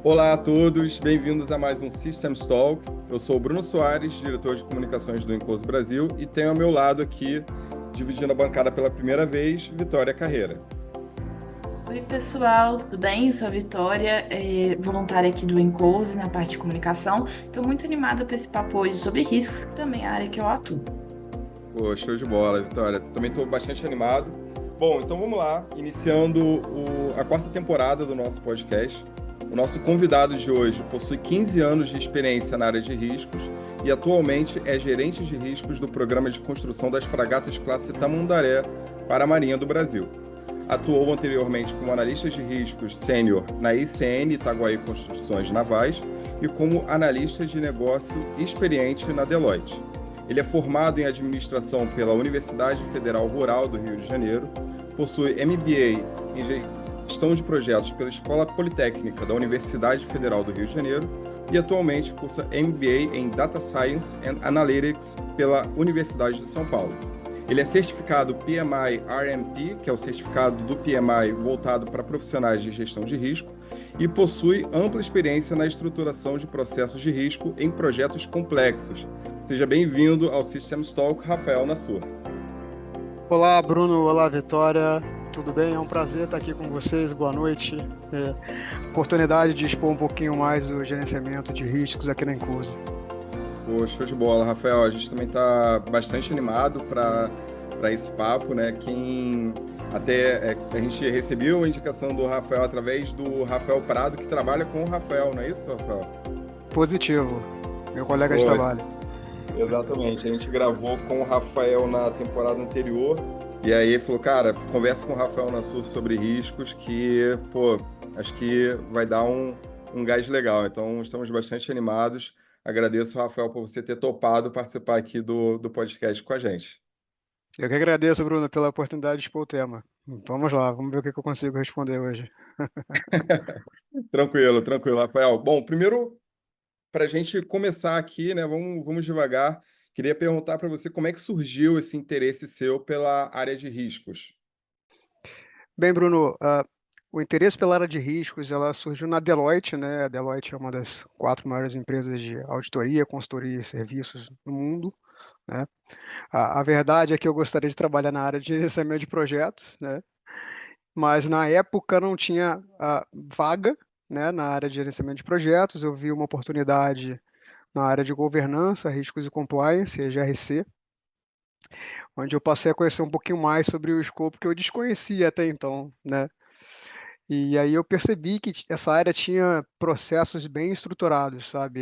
Olá a todos, bem-vindos a mais um Systems Talk. Eu sou o Bruno Soares, diretor de comunicações do Encoso Brasil, e tenho ao meu lado aqui, dividindo a bancada pela primeira vez, Vitória Carreira. Oi, pessoal, tudo bem? Eu sou a Vitória, voluntária aqui do Encose na parte de comunicação. Estou muito animada para esse papo hoje sobre riscos, que também é a área que eu atuo. Pô, show de bola, Vitória. Também estou bastante animado. Bom, então vamos lá, iniciando a quarta temporada do nosso podcast. O nosso convidado de hoje possui 15 anos de experiência na área de riscos e atualmente é gerente de riscos do programa de construção das fragatas classe Tamandaré para a Marinha do Brasil. Atuou anteriormente como analista de riscos sênior na ICN Itaguaí Construções Navais e como analista de negócio experiente na Deloitte. Ele é formado em administração pela Universidade Federal Rural do Rio de Janeiro, possui MBA em gestão de projetos pela Escola Politécnica da Universidade Federal do Rio de Janeiro e atualmente cursa MBA em Data Science and Analytics pela Universidade de São Paulo. Ele é certificado PMI RMP, que é o certificado do PMI voltado para profissionais de gestão de risco, e possui ampla experiência na estruturação de processos de risco em projetos complexos. Seja bem-vindo ao Systems Talk, Rafael Nassur. Olá, Bruno. Olá, Vitória. Tudo bem? É um prazer estar aqui com vocês. Boa noite. Oportunidade de expor um pouquinho mais do gerenciamento de riscos aqui na Encose. Pô, show de bola, Rafael. A gente também está bastante animado para esse papo, né? A gente recebeu a indicação do Rafael através do Rafael Prado, que trabalha com o Rafael, não é isso, Rafael? Positivo, meu colega de Pô, trabalho. exatamente. A gente gravou com o Rafael na temporada anterior e aí ele falou, cara, conversa com o Rafael Nassur sobre riscos que, pô, acho que vai dar um gás legal. Então, estamos bastante animados. Agradeço, Rafael, por você ter topado participar aqui do podcast com a gente. Eu que agradeço, Bruno, pela oportunidade de expor o tema. Vamos lá, vamos ver o que eu consigo responder hoje. Tranquilo, tranquilo, Rafael. Bom, primeiro, para a gente começar aqui, né, vamos devagar. Queria perguntar para você como é que surgiu esse interesse seu pela área de riscos. Bem, Bruno, o interesse pela área de riscos, ela surgiu na Deloitte, né? A Deloitte é uma das 4 maiores empresas de auditoria, consultoria e serviços no mundo, né? A verdade é que eu gostaria de trabalhar na área de gerenciamento de projetos, né? Mas na época não tinha vaga, né, na área de gerenciamento de projetos. Eu vi uma oportunidade na área de governança, riscos e compliance, a GRC, onde eu passei a conhecer um pouquinho mais sobre o escopo que eu desconhecia até então, né? E aí eu percebi que essa área tinha processos bem estruturados, sabe?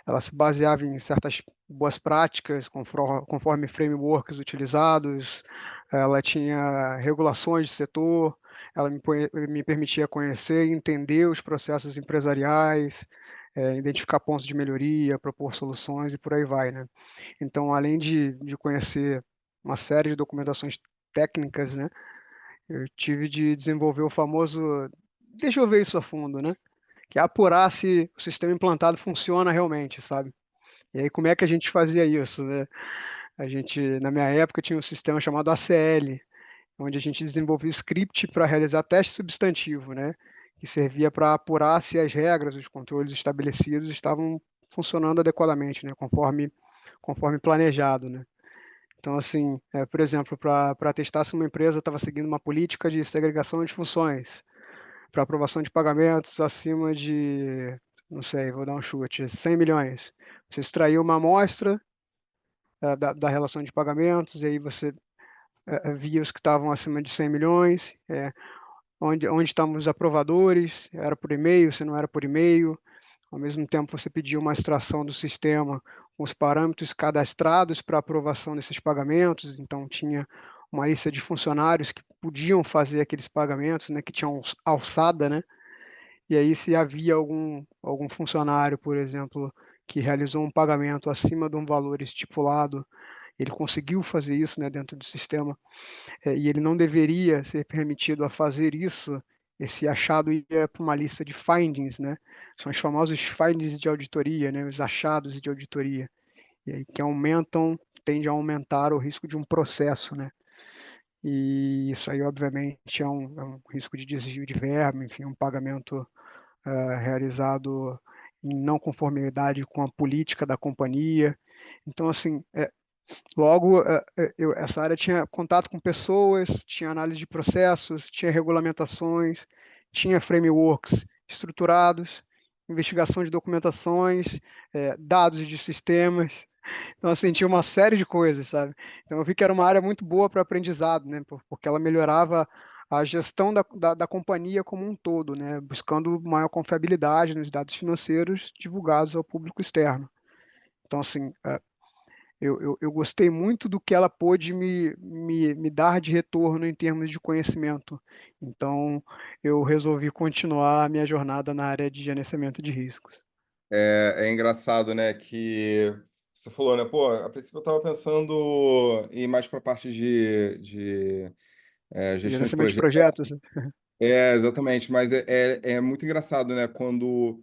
Ela se baseava em certas boas práticas, conforme frameworks utilizados, ela tinha regulações de setor, ela me permitia conhecer e entender os processos empresariais, identificar pontos de melhoria, propor soluções e por aí vai, né? Então, além de conhecer uma série de documentações técnicas, né? Eu tive de desenvolver o famoso, deixa eu ver isso a fundo, né? Que é apurar se o sistema implantado funciona realmente, sabe? E aí, como é que a gente fazia isso, né? A gente, na minha época, tinha um sistema chamado ACL, onde a gente desenvolvia o script para realizar teste substantivo, né? Que servia para apurar se as regras, os controles estabelecidos estavam funcionando adequadamente, né? Conforme planejado, né? Então, assim, por exemplo, para testar se uma empresa estava seguindo uma política de segregação de funções, para aprovação de pagamentos acima de, não sei, vou dar um chute, 100 milhões. Você extraiu uma amostra da relação de pagamentos, e aí você via os que estavam acima de 100 milhões, onde estavam os aprovadores, era por e-mail, se não era por e-mail. Ao mesmo tempo, você pedia uma extração do sistema com os parâmetros cadastrados para aprovação desses pagamentos. Então, tinha uma lista de funcionários que podiam fazer aqueles pagamentos, né, que tinham alçada, né? E aí, se havia algum funcionário, por exemplo, que realizou um pagamento acima de um valor estipulado, ele conseguiu fazer isso, né, dentro do sistema, e ele não deveria ser permitido a fazer isso, esse achado ia para uma lista de findings, né? São os famosos findings de auditoria, né? Os achados de auditoria, e aí, que tende a aumentar o risco de um processo, né? E isso aí, obviamente, é um risco de desvio de verba, enfim, um pagamento realizado em não conformidade com a política da companhia. Então, assim, logo, essa área tinha contato com pessoas, tinha análise de processos, tinha regulamentações, tinha frameworks estruturados, investigação de documentações, dados de sistemas. Então, assim, tinha uma série de coisas, sabe? Então, eu vi que era uma área muito boa para aprendizado, né? Porque ela melhorava a gestão da companhia como um todo, né? Buscando maior confiabilidade nos dados financeiros divulgados ao público externo. Então, assim, eu gostei muito do que ela pôde me dar de retorno em termos de conhecimento. Então, eu resolvi continuar a minha jornada na área de gerenciamento de riscos. É engraçado, né, que você falou, né, pô, a princípio eu estava pensando em ir mais para a parte de gestão de Gerenciamento de projetos. projetos. Exatamente, mas é muito engraçado, né, quando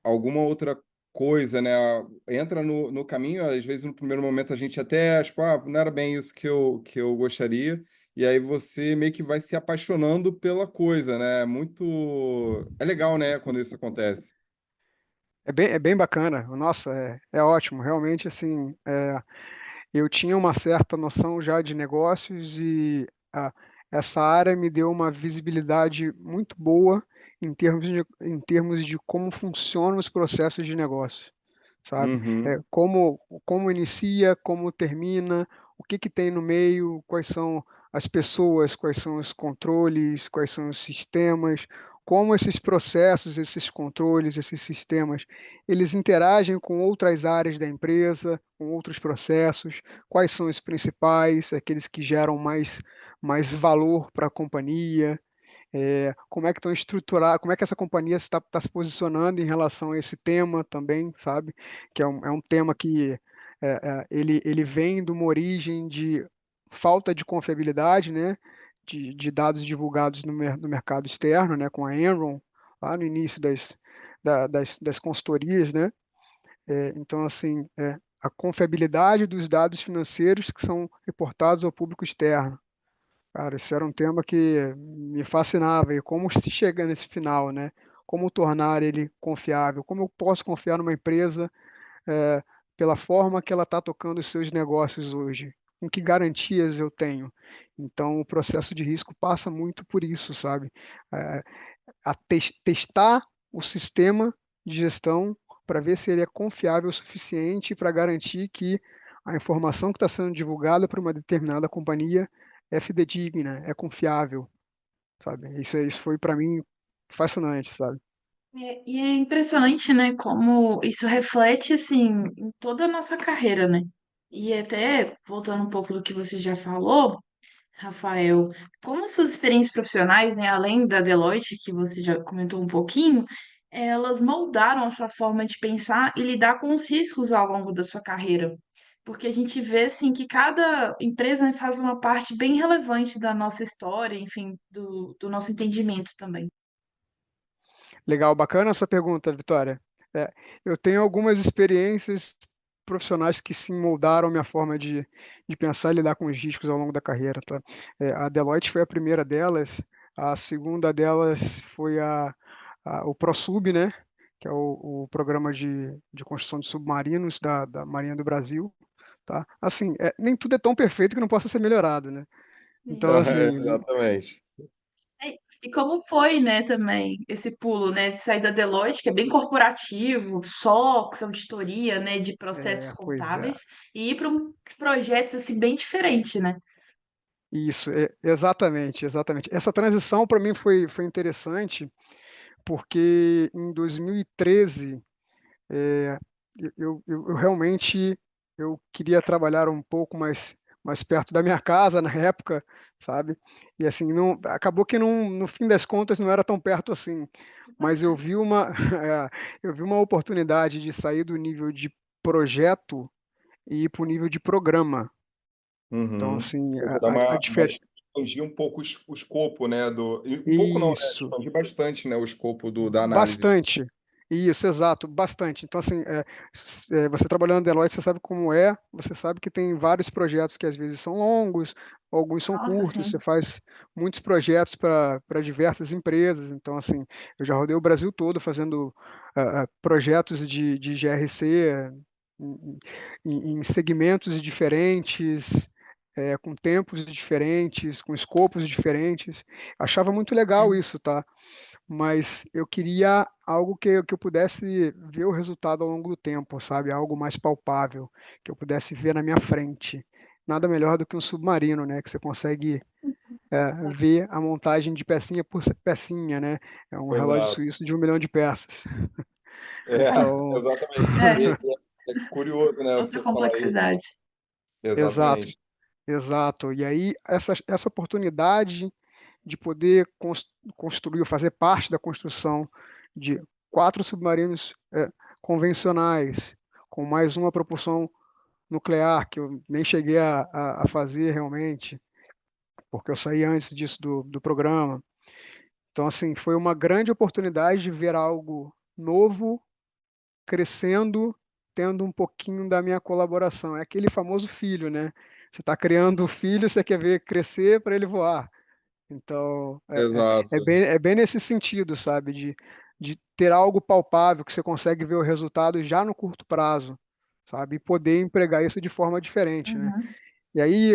alguma outra coisa, né, entra no caminho, às vezes no primeiro momento a gente até, tipo, não era bem isso que eu gostaria, e aí você meio que vai se apaixonando pela coisa, né, muito... É legal, né, quando isso acontece. É bem bacana. Nossa, é ótimo. Realmente, assim, eu tinha uma certa noção já de negócios e essa área me deu uma visibilidade muito boa em termos de como funcionam os processos de negócio, sabe? Uhum. Como inicia, como termina, o que que tem no meio, quais são as pessoas, quais são os controles, quais são os sistemas, como esses processos, esses controles, esses sistemas, eles interagem com outras áreas da empresa, com outros processos, quais são os principais, aqueles que geram mais valor para a companhia, como é que estão estruturados, como é que essa companhia está se posicionando em relação a esse tema também, sabe? Que é um tema que ele vem de uma origem de falta de confiabilidade, né? De dados divulgados no mercado externo, né? Com a Enron, lá no início das consultorias, né? Então, assim, a confiabilidade dos dados financeiros que são reportados ao público externo. Cara, esse era um tema que me fascinava. E como se chega nesse final, né? Como tornar ele confiável? Como eu posso confiar numa empresa eh, pela forma que ela está tocando os seus negócios hoje? Com que garantias eu tenho? Então, o processo de risco passa muito por isso, sabe? Eh, testar o sistema de gestão para ver se ele é confiável o suficiente para garantir que a informação que está sendo divulgada para uma determinada companhia é fidedigna, é confiável, sabe? Isso foi para mim fascinante, sabe? E é impressionante, né, como isso reflete, assim, em toda a nossa carreira, né? E até, voltando um pouco do que você já falou, Rafael, como suas experiências profissionais, né, além da Deloitte, que você já comentou um pouquinho, elas moldaram a sua forma de pensar e lidar com os riscos ao longo da sua carreira. Porque a gente vê, assim, que cada empresa, né, faz uma parte bem relevante da nossa história, enfim, do nosso entendimento também. Legal, bacana a sua pergunta, Vitória. É, eu tenho algumas experiências profissionais que sim moldaram minha forma de pensar e lidar com os riscos ao longo da carreira, tá? A Deloitte foi a primeira delas, a segunda delas foi o ProSub, né? Que é o programa de construção de submarinos da Marinha do Brasil, tá? Assim, nem tudo é tão perfeito que não possa ser melhorado, né? Então, assim, Exatamente. E como foi, né, também, esse pulo, né, de sair da Deloitte, que é bem corporativo, SOX, auditoria, né, de processos pois é. contábeis, e ir para projetos, assim, bem diferente, né? Isso, exatamente, exatamente. Essa transição para mim foi interessante, porque em 2013 é, eu realmente eu queria trabalhar um pouco mais perto da minha casa na época, sabe? E assim, não, acabou que no fim das contas não era tão perto assim, mas eu vi uma, eu vi uma oportunidade de sair do nível de projeto e ir para o nível de programa. Então, Uhum. assim, Eu vou dar a uma diferença. expandir um pouco o escopo, né, um pouco não, né, Isso. expandir bastante, né, o escopo da análise. Bastante. Isso, exato, bastante. Então, assim, você trabalhando na Deloitte, você sabe como é, você sabe que tem vários projetos que às vezes são longos, alguns são Nossa, curtos, sim. você faz muitos projetos para diversas empresas. Então, assim, eu já rodei o Brasil todo fazendo projetos de GRC em, em segmentos diferentes, com tempos diferentes, com escopos diferentes. Achava muito legal É. isso, tá? Mas eu queria algo que eu pudesse ver o resultado ao longo do tempo, sabe? Algo mais palpável, que eu pudesse ver na minha frente. Nada melhor do que um submarino, né? Que você consegue ver a montagem de pecinha por pecinha, né? É um relógio Exato. suíço de 1 milhão de peças. É, Então, exatamente. É, É curioso, né, outra você falar isso. complexidade. exato, Exatamente. exato. E aí, essa oportunidade de poder construir, fazer parte da construção de 4 submarinos convencionais, com mais uma propulsão nuclear, que eu nem cheguei a fazer realmente, porque eu saí antes disso do programa. Então, assim, foi uma grande oportunidade de ver algo novo, crescendo, tendo um pouquinho da minha colaboração. É aquele famoso filho, né? Você está criando o filho, você quer ver crescer para ele voar. Então, Exato. é bem nesse sentido, sabe? De ter algo palpável que você consegue ver o resultado já no curto prazo, sabe? E poder empregar isso de forma diferente, né? Uhum. E aí,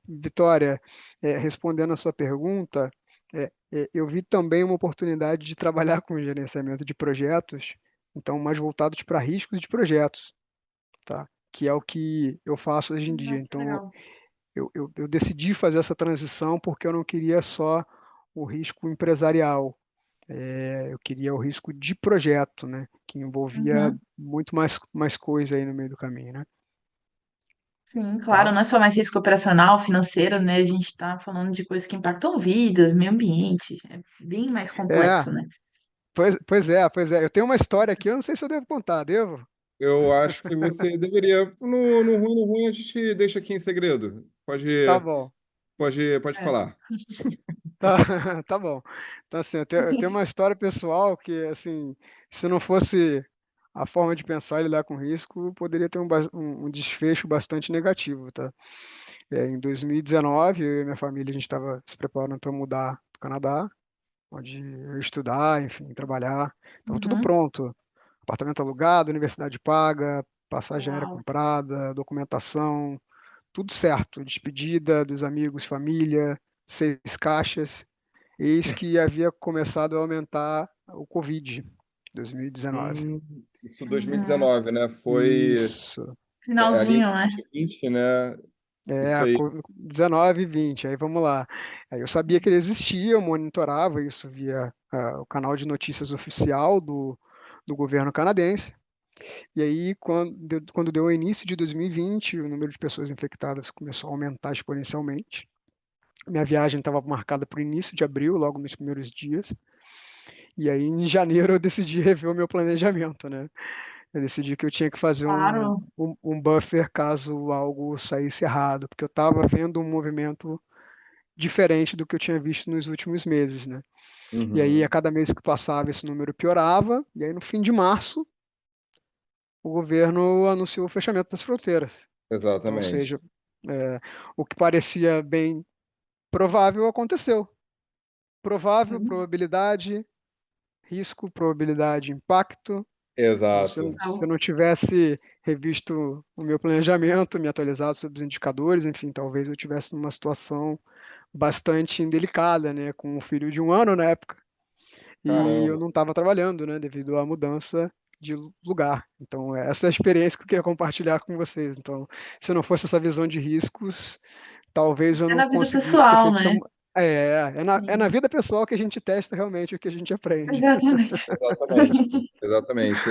Vitória, respondendo a sua pergunta, eu vi também uma oportunidade de trabalhar com gerenciamento de projetos, então mais voltados para riscos de projetos, tá? Que é o que eu faço hoje em dia. Que Então, legal. eu decidi fazer essa transição porque eu não queria só o risco empresarial, eu queria o risco de projeto, né? Que envolvia Uhum. muito mais coisa aí no meio do caminho, né? Sim, Tá? claro, não é só mais risco operacional, financeiro, né? A gente está falando de coisas que impactam vidas, meio ambiente, é bem mais É, complexo, né? pois é. Eu tenho uma história aqui, eu não sei se eu devo contar, devo? Eu acho que você deveria. No ruim, a gente deixa aqui em segredo. Tá bom. Pode É. falar. Tá, tá bom. Então, assim, eu tenho uma história pessoal que, assim, se não fosse a forma de pensar e lidar com risco, poderia ter um desfecho bastante negativo, tá? Em 2019, eu e minha família, a gente estava se preparando para mudar para o Canadá, onde eu ia estudar, enfim, trabalhar. Estava tudo Uhum. pronto. Apartamento alugado, universidade paga, passagem aérea Uau. comprada, documentação, tudo certo. Despedida dos amigos, família, 6 caixas. Eis que havia começado a aumentar o Covid, 2019. Hum, isso Uhum. 2019, né? Foi Isso. ali Finalzinho, em né? 2020, né? Isso É, aí. 19 e 20, aí vamos lá. Aí eu sabia que ele existia, eu monitorava isso via o canal de notícias oficial do governo canadense. E aí, quando deu o início de 2020, o número de pessoas infectadas começou a aumentar exponencialmente. Minha viagem estava marcada para o início de abril, logo nos primeiros dias. E aí, em janeiro, eu decidi rever o meu planejamento, né? Eu decidi que eu tinha que fazer Claro. um buffer caso algo saísse errado, porque eu estava vendo um movimento diferente do que eu tinha visto nos últimos meses, né? E aí, a Uhum, cada mês que passava, esse número piorava. E aí, no fim de março, o governo anunciou o fechamento das fronteiras. Então, ou exatamente. seja, é, o que parecia bem provável aconteceu. Provável, Sim. probabilidade, risco, probabilidade, impacto. Então, Exato. se eu Então, não tivesse revisto o meu planejamento, me atualizado sobre os indicadores, enfim, talvez eu tivesse numa situação bastante indelicada, né, com um filho de 1 ano na época, e eu Caramba. não estava trabalhando, né, devido à mudança de lugar. Então, essa é a experiência que eu queria compartilhar com vocês. Então, se não fosse essa visão de riscos, talvez eu é não na vida conseguisse ter pessoal, feito né? tão. É na Sim, vida pessoal que a gente testa realmente o que a gente aprende. exatamente. Exatamente. Exatamente.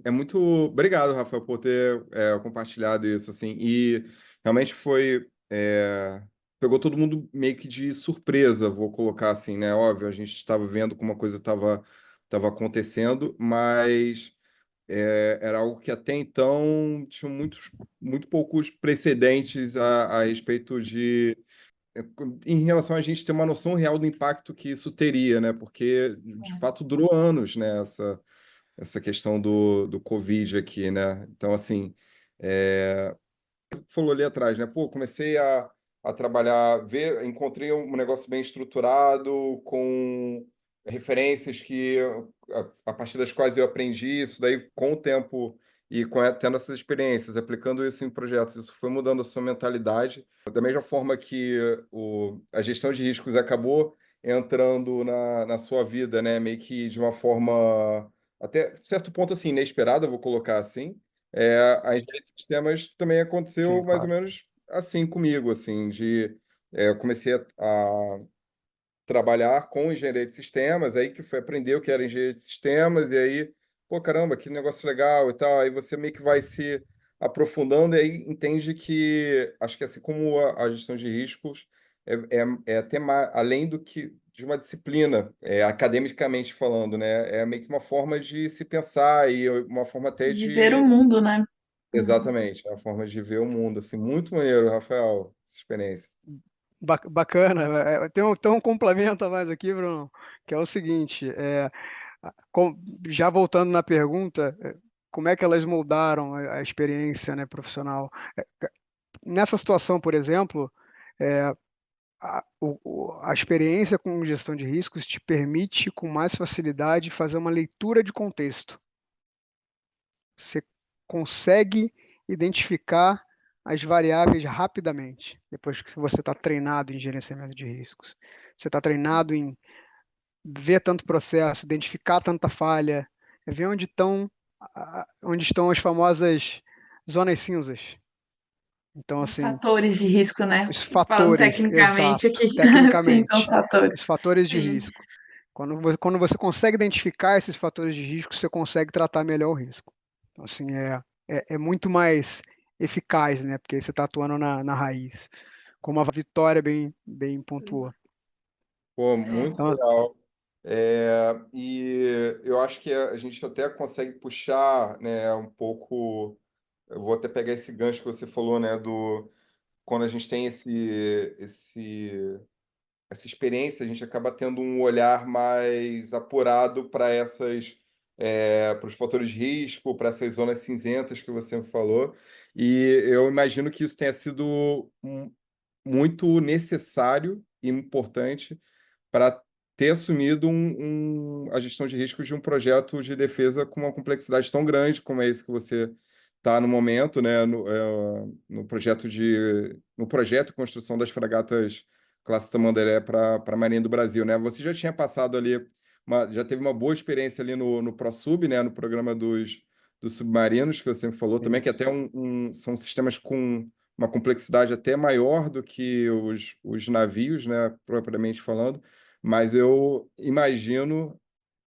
É muito. Obrigado, Rafael, por ter compartilhado isso, assim. E realmente foi. Pegou todo mundo meio que de surpresa, vou colocar assim, né? Óbvio, a gente estava vendo como a coisa estava acontecendo, mas era algo que até então tinha muito poucos precedentes a respeito em relação a gente ter uma noção real do impacto que isso teria, né? Porque, de fato, durou anos, né? Essa questão do Covid aqui, né? Então, assim, falou ali atrás, né? Pô, comecei a trabalhar, encontrei um negócio bem estruturado, com referências a partir das quais eu aprendi isso, daí com o tempo e tendo essas experiências, aplicando isso em projetos, isso foi mudando a sua mentalidade. Da mesma forma que a gestão de riscos acabou entrando na sua vida, né? Meio que de uma forma, até certo ponto, assim, inesperada, vou colocar assim. A engenharia de sistemas também Sim, aconteceu mais ou claro. menos assim comigo, assim, eu comecei a trabalhar com engenharia de sistemas, aí que foi aprender o que era engenharia de sistemas, e aí, pô, caramba, que negócio legal e tal, aí você meio que vai se aprofundando e aí entende que, acho que assim como a gestão de riscos, é até além do que de uma disciplina, academicamente falando, né? É meio que uma forma de se pensar e uma forma até De ver o de. mundo, né? Uhum. Exatamente, é uma forma de ver o mundo, assim, muito maneiro, Rafael, essa experiência. Bacana. Tem um complemento a mais aqui, Bruno, que é o seguinte: já voltando na pergunta, como é que elas moldaram a experiência, né, profissional? Nessa situação, por exemplo, é, a experiência com gestão de riscos te permite, com mais facilidade, fazer uma leitura de contexto. Você consegue identificar as variáveis rapidamente, depois que você está treinado em gerenciamento de riscos. Você está treinado em ver tanto processo, identificar tanta falha, ver onde estão as famosas zonas cinzas. Então, Os assim, fatores de risco, né? os Falando fatores, tecnicamente exato, aqui. Sim, são os tecnicamente, fatores. os fatores de Sim. risco. Quando você consegue identificar esses fatores de risco, você consegue tratar melhor o risco. Então, assim, é muito mais eficaz, né? Porque você está atuando na raiz, como a Vitória bem pontuou. Pô, muito Então, legal. E eu acho que a gente até consegue puxar, né, um pouco. Eu vou até pegar esse gancho que você falou, né, do quando a gente tem essa experiência, a gente acaba tendo um olhar mais apurado para para os fatores de risco, para essas zonas cinzentas que você falou. E eu imagino que isso tenha sido muito necessário e importante para ter assumido a gestão de riscos de um projeto de defesa com uma complexidade tão grande como é esse que você está no momento, né, no projeto de construção das fragatas classe Tamandaré para a Marinha do Brasil, né? Você já tinha passado ali, já teve uma boa experiência ali no ProSub, né, no programa dos submarinos que você me falou também, que até isso. são sistemas com uma complexidade até maior do que os navios, né, propriamente falando, mas eu imagino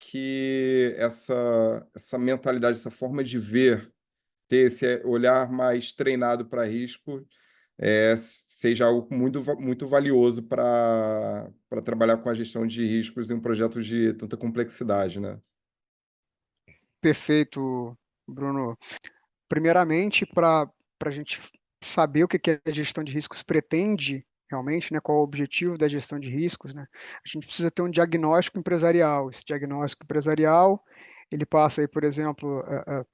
que essa mentalidade, essa forma de ver, ter esse olhar mais treinado para risco, seja algo muito valioso para trabalhar com a gestão de riscos em um projeto de tanta complexidade, né? Perfeito, Bruno. Primeiramente, para a gente saber o que a gestão de riscos pretende realmente, né, qual é o objetivo da gestão de riscos, né, a gente precisa ter um diagnóstico empresarial. Esse diagnóstico empresarial, ele passa aí, por exemplo,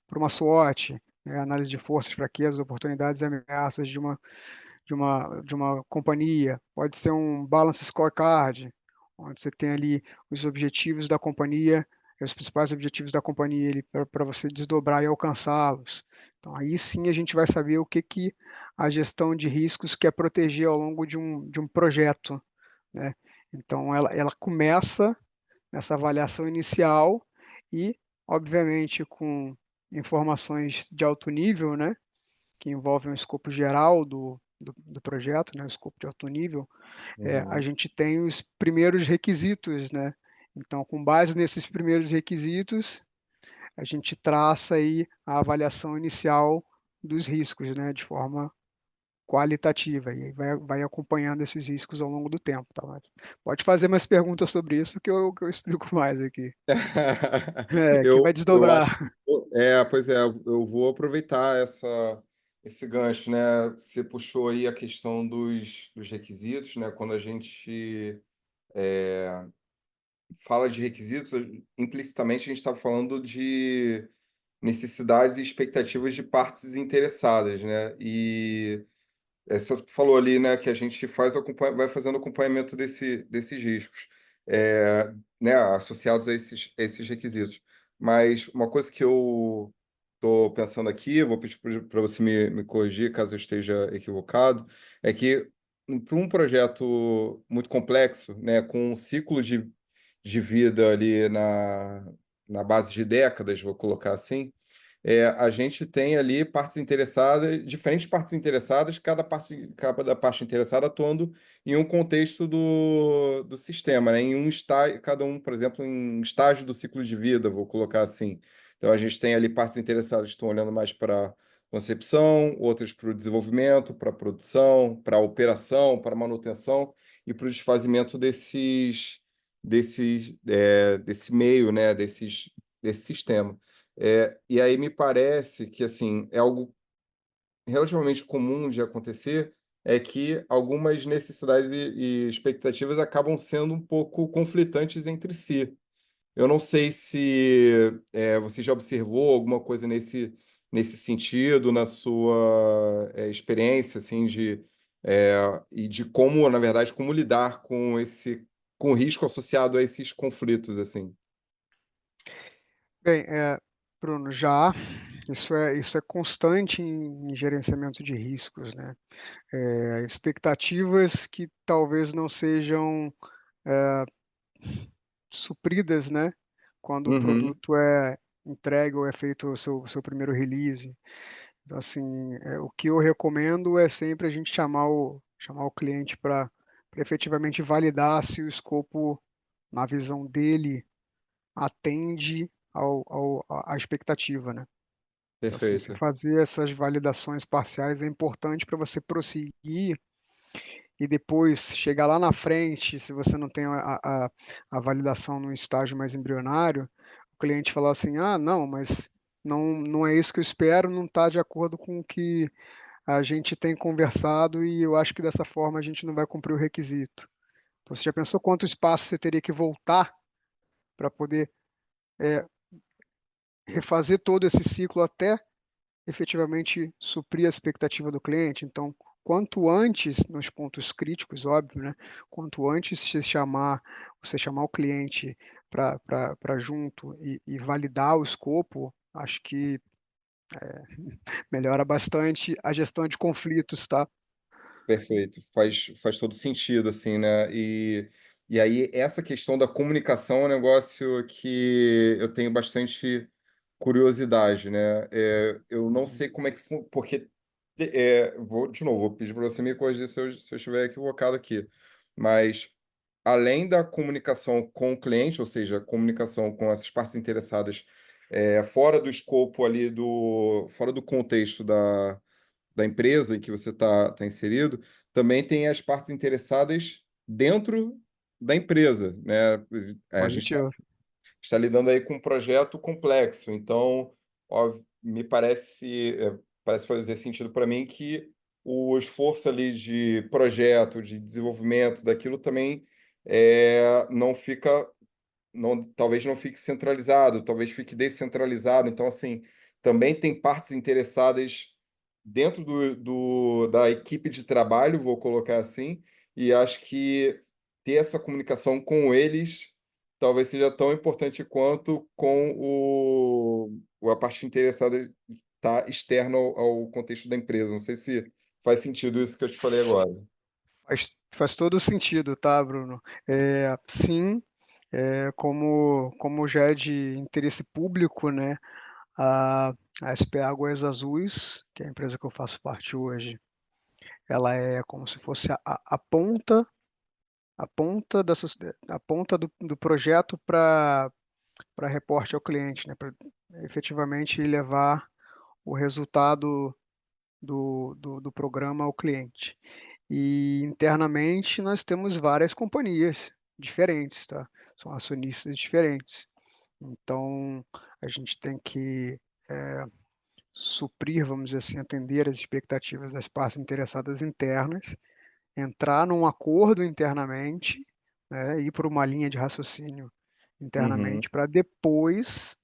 por uma SWOT, né, análise de forças, fraquezas, oportunidades e ameaças de uma companhia. Pode ser um balance scorecard, onde você tem ali os objetivos da companhia, os principais objetivos da companhia para você desdobrar e alcançá-los. Então, aí sim a gente vai saber o que a gestão de riscos quer proteger ao longo de um projeto, né? Então, ela começa nessa avaliação inicial e, obviamente, com informações de alto nível, né? Que envolvem o escopo geral do projeto, né? O escopo de alto nível, a Uhum. gente tem os primeiros requisitos, né? Então, com base nesses primeiros requisitos, a gente traça aí a avaliação inicial dos riscos, né? De forma qualitativa e vai acompanhando esses riscos ao longo do tempo, tá? Mas pode fazer mais perguntas sobre isso que eu explico mais aqui. Que vai Eu acho desdobrar. pois é, eu vou aproveitar esse gancho, né? Você puxou aí a questão dos requisitos, né? Quando a gente fala de requisitos, implicitamente a gente está falando de necessidades e expectativas de partes interessadas, né? E você falou ali, né, que a gente vai fazendo acompanhamento desses riscos, né, associados a esses requisitos. Mas uma coisa que eu estou pensando aqui, vou pedir para você me corrigir caso eu esteja equivocado, é que para um projeto muito complexo, né, com um ciclo de vida ali na base de décadas, vou colocar assim, a gente tem ali partes interessadas, diferentes partes interessadas, cada parte interessada atuando em um contexto do sistema, né? Em um estágio, cada um, por exemplo, em um estágio do ciclo de vida, vou colocar assim. Então a gente tem ali partes interessadas que estão olhando mais para concepção, outras para o desenvolvimento, para a produção, para a operação, para a manutenção e para o desfazimento desse meio, né? Desse sistema. E aí me parece que assim é algo relativamente comum de acontecer é que algumas necessidades e expectativas acabam sendo um pouco conflitantes entre si. Eu não sei se você já observou alguma coisa nesse sentido na sua experiência assim e de como, na verdade, como lidar com o risco associado a esses conflitos assim. Bem, Bruno, isso é constante em gerenciamento de riscos, né? Expectativas que talvez não sejam supridas, né? Quando o Uhum, produto é entregue ou é feito o seu primeiro release. Então, assim, o que eu recomendo é sempre a gente chamar o cliente para efetivamente validar se o escopo, na visão dele, atende à expectativa, né? Então, assim, você perfeito. fazer essas validações parciais é importante para você prosseguir e depois chegar lá na frente, se você não tem a validação num estágio mais embrionário, o cliente falar assim, ah, não, mas não é isso que eu espero, não está de acordo com o que a gente tem conversado e eu acho que dessa forma a gente não vai cumprir o requisito. Você já pensou quanto espaço você teria que voltar para poder refazer todo esse ciclo até efetivamente suprir a expectativa do cliente? Então, quanto antes, nos pontos críticos, óbvio, né? Quanto antes você chamar o cliente para junto e validar o escopo, acho que melhora bastante a gestão de conflitos, tá? Perfeito, faz todo sentido, assim, né? E aí, essa questão da comunicação é um negócio que eu tenho bastante curiosidade, né? Eu não Uhum. sei como é que... Porque, de novo, vou pedir para você me corrigir se eu estiver equivocado aqui. Mas, além da comunicação com o cliente, ou seja, comunicação com essas partes interessadas, fora do escopo ali, fora do contexto da empresa em que você está inserido, também tem as partes interessadas dentro da empresa, né? A gente Positivo. está lidando aí com um projeto complexo, então, ó, me parece fazer sentido para mim que o esforço ali de projeto, de desenvolvimento daquilo também não fica não, talvez não fique centralizado, talvez fique descentralizado. Então, assim, também tem partes interessadas dentro da equipe de trabalho, vou colocar assim, e acho que ter essa comunicação com eles talvez seja tão importante quanto com a parte interessada tá externa ao contexto da empresa. Não sei se faz sentido isso que eu te falei agora. Faz todo sentido, tá, Bruno? Sim, como já é de interesse público, né? A, a SP Águas Azuis, que é a empresa que eu faço parte hoje, ela é como se fosse a ponta, a ponta do projeto para reporte ao cliente, né? Para efetivamente levar o resultado do programa ao cliente. E internamente nós temos várias companhias diferentes, tá? São acionistas diferentes. Então a gente tem que suprir, vamos dizer assim, atender as expectativas das partes interessadas internas, entrar num acordo internamente, né, ir por uma linha de raciocínio Uhum, internamente, para depois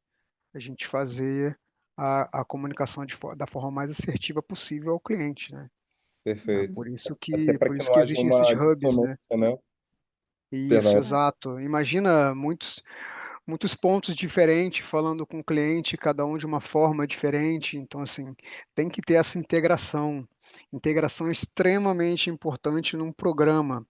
a gente fazer a comunicação da forma mais assertiva possível ao cliente, né? perfeito. Até para Por que isso não que haja existem esses uma hubs, né? dissonância, né? Isso, Perdão. exato. Imagina muitos pontos diferentes falando com o cliente, cada um de uma forma diferente. Então, assim, tem que ter essa integração. Integração é extremamente importante num programa,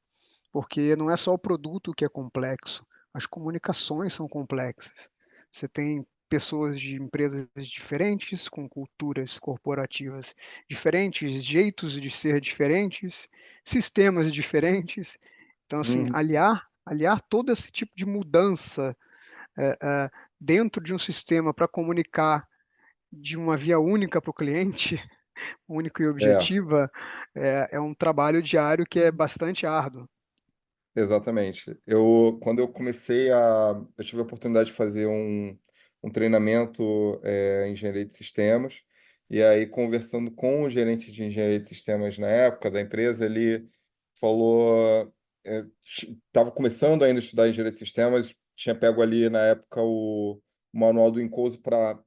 porque não é só o produto que é complexo, as comunicações são complexas. Você tem pessoas de empresas diferentes, com culturas corporativas diferentes, jeitos de ser diferentes, sistemas diferentes. Então, assim, Uhum, aliar todo esse tipo de mudança dentro de um sistema para comunicar de uma via única para o cliente, única e é. objetiva, é um trabalho diário que é bastante árduo. Exatamente. Quando eu tive a oportunidade de fazer um treinamento em engenharia de sistemas, e aí conversando com o gerente de engenharia de sistemas na época da empresa, ele falou, estava começando ainda a estudar engenharia de sistemas, tinha pego ali na época o manual do Incoso para